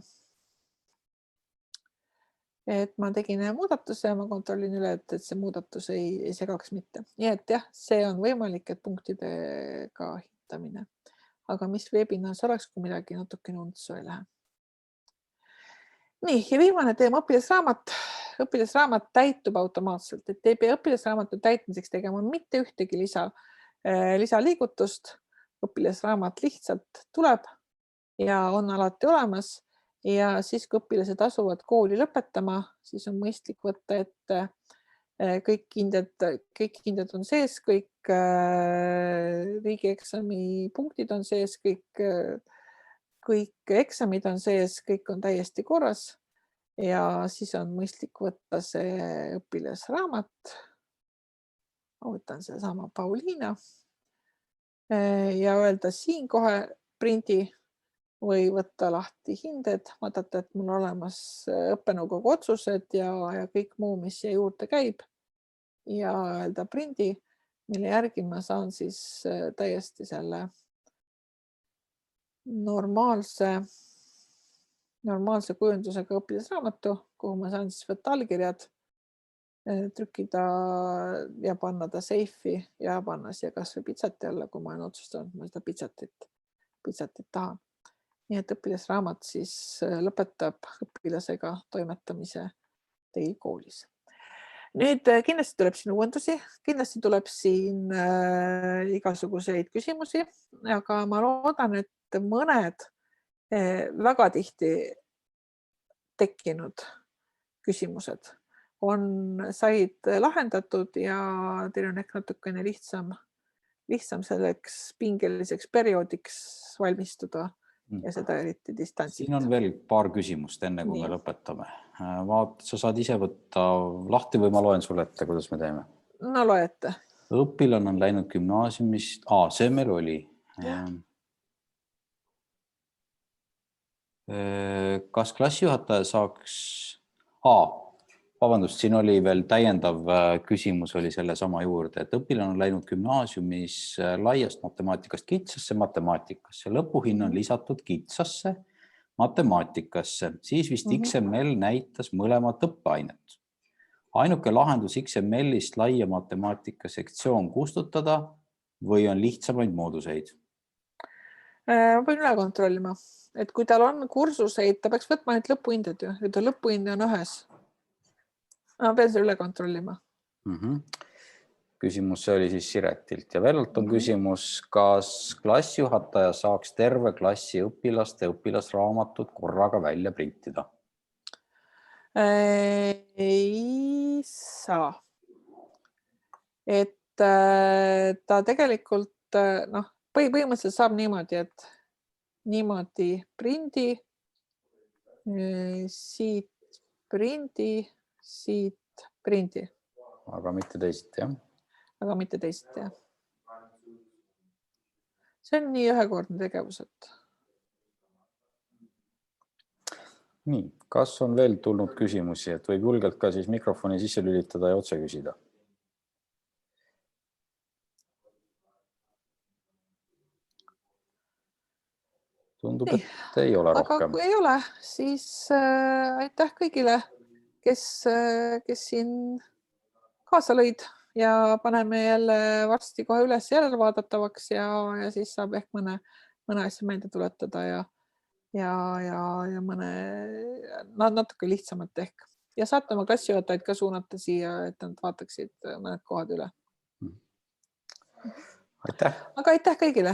Et ma tegin ühe muudatuse ja ma kontrollin üle, et see muudatus ei segaks mitte. Nii et jah, see on võimalik, et punktidega hindamine. Aga mis veebinas oleks, kui midagi natukene untsu ei lähe. Nii, ja viimane teema õpilasraamat. Õpilasraamat täitub automaatselt, et ei pea õpilasraamatu täitmiseks tegema mitte ühtegi lisaliigutust. Õpilasraamat lihtsalt tuleb ja on alati olemas ja siis, kui õpilased asuvad kooli lõpetama, siis on mõistlik võtta ette kõik hinded on sees, kõik riigieksami punktid on sees, kõik eksamid on sees, kõik on täiesti korras ja siis on mõistlik võtta see õpilasraamat. Ma võtan see sama Pauliina ja öelda siin kohe prindi või võtta lahti hinded, vaadata, et mul on olemas õppenõukogu otsused ja kõik muu, mis siia juurde käib ja öelda prindi, mille järgi ma saan siis täiesti selle normaalse kujundusega õpilasraamatu, kuhu ma saan siis võtta allkirjad, trükkida ja panna ta seifi ja panna siia kas või pitsati alla, kui ma olen otsustanud, ma seda pitsatit tahan. Nii et õpilasraamat siis lõpetab õpilasega toimetamise teil koolis. Nüüd kindlasti tuleb siin uuendusi, kindlasti tuleb siin igasuguseid küsimusi, aga ma loodan, et mõned väga tihti tekkinud küsimused said lahendatud ja teil on ehk natukene lihtsam selleks pingeliseks perioodiks valmistuda ja seda eriti distantsilt. Siin on veel paar küsimust enne, kui me lõpetame. Sa saad ise võtta lahti või ma loen sulle ette, kuidas me teeme? No loe ette. Õpilane on läinud gümnaasiumist. See meil oli. Kas klassijuhataja saaks... Vabandust, siin oli veel täiendav küsimus oli selle sama juurde, et õpilane on läinud gümnaasiumis laiast matemaatikast kitsasse matemaatikasse. Lõpuhinna on lisatud kitsasse matemaatikasse. Siis vist XML näitas mõlemat õppeainet. Ainuke lahendus XML-ist laia matemaatika sektsioon kustutada või on lihtsamaid mooduseid? Võin üle kontrollima, et kui tal on kursuseid, ta peaks võtma need lõpuhinded ju, et lõpuhinde on ühes. Ma pean selle üle kontrollima. Küsimus oli siis Siretilt ja Vellalt on küsimus, kas klassijuhataja saaks terve klassi õpilaste õpilasraamatud korraga välja printida? Ei saa. Et ta tegelikult põhimõtteliselt saab niimoodi, et niimoodi prindi, siit prindi, siit prindi. Aga mitte teisiti, jah? Aga mitte teisiti, jah. See on nii ühekordne tegevus, et... Nii, kas on veel tulnud küsimusi, et võib julgelt ka siis mikrofoni sisse lülitada ja otse küsida? Tundub, et ei ole rohkem. Aga kui ei ole, siis aitäh kõigile, kes siin kaasa lõid ja paneme jälle varsti kohe üles järelvaadatavaks ja siis saab ehk mõne asja meelde tuletada ja mõne natuke lihtsamat ehk. Ja saate oma klassijuhatajaid ka suunata siia, et nad vaataksid mõned kohad üle. Aitäh! Aga aitäh kõigile!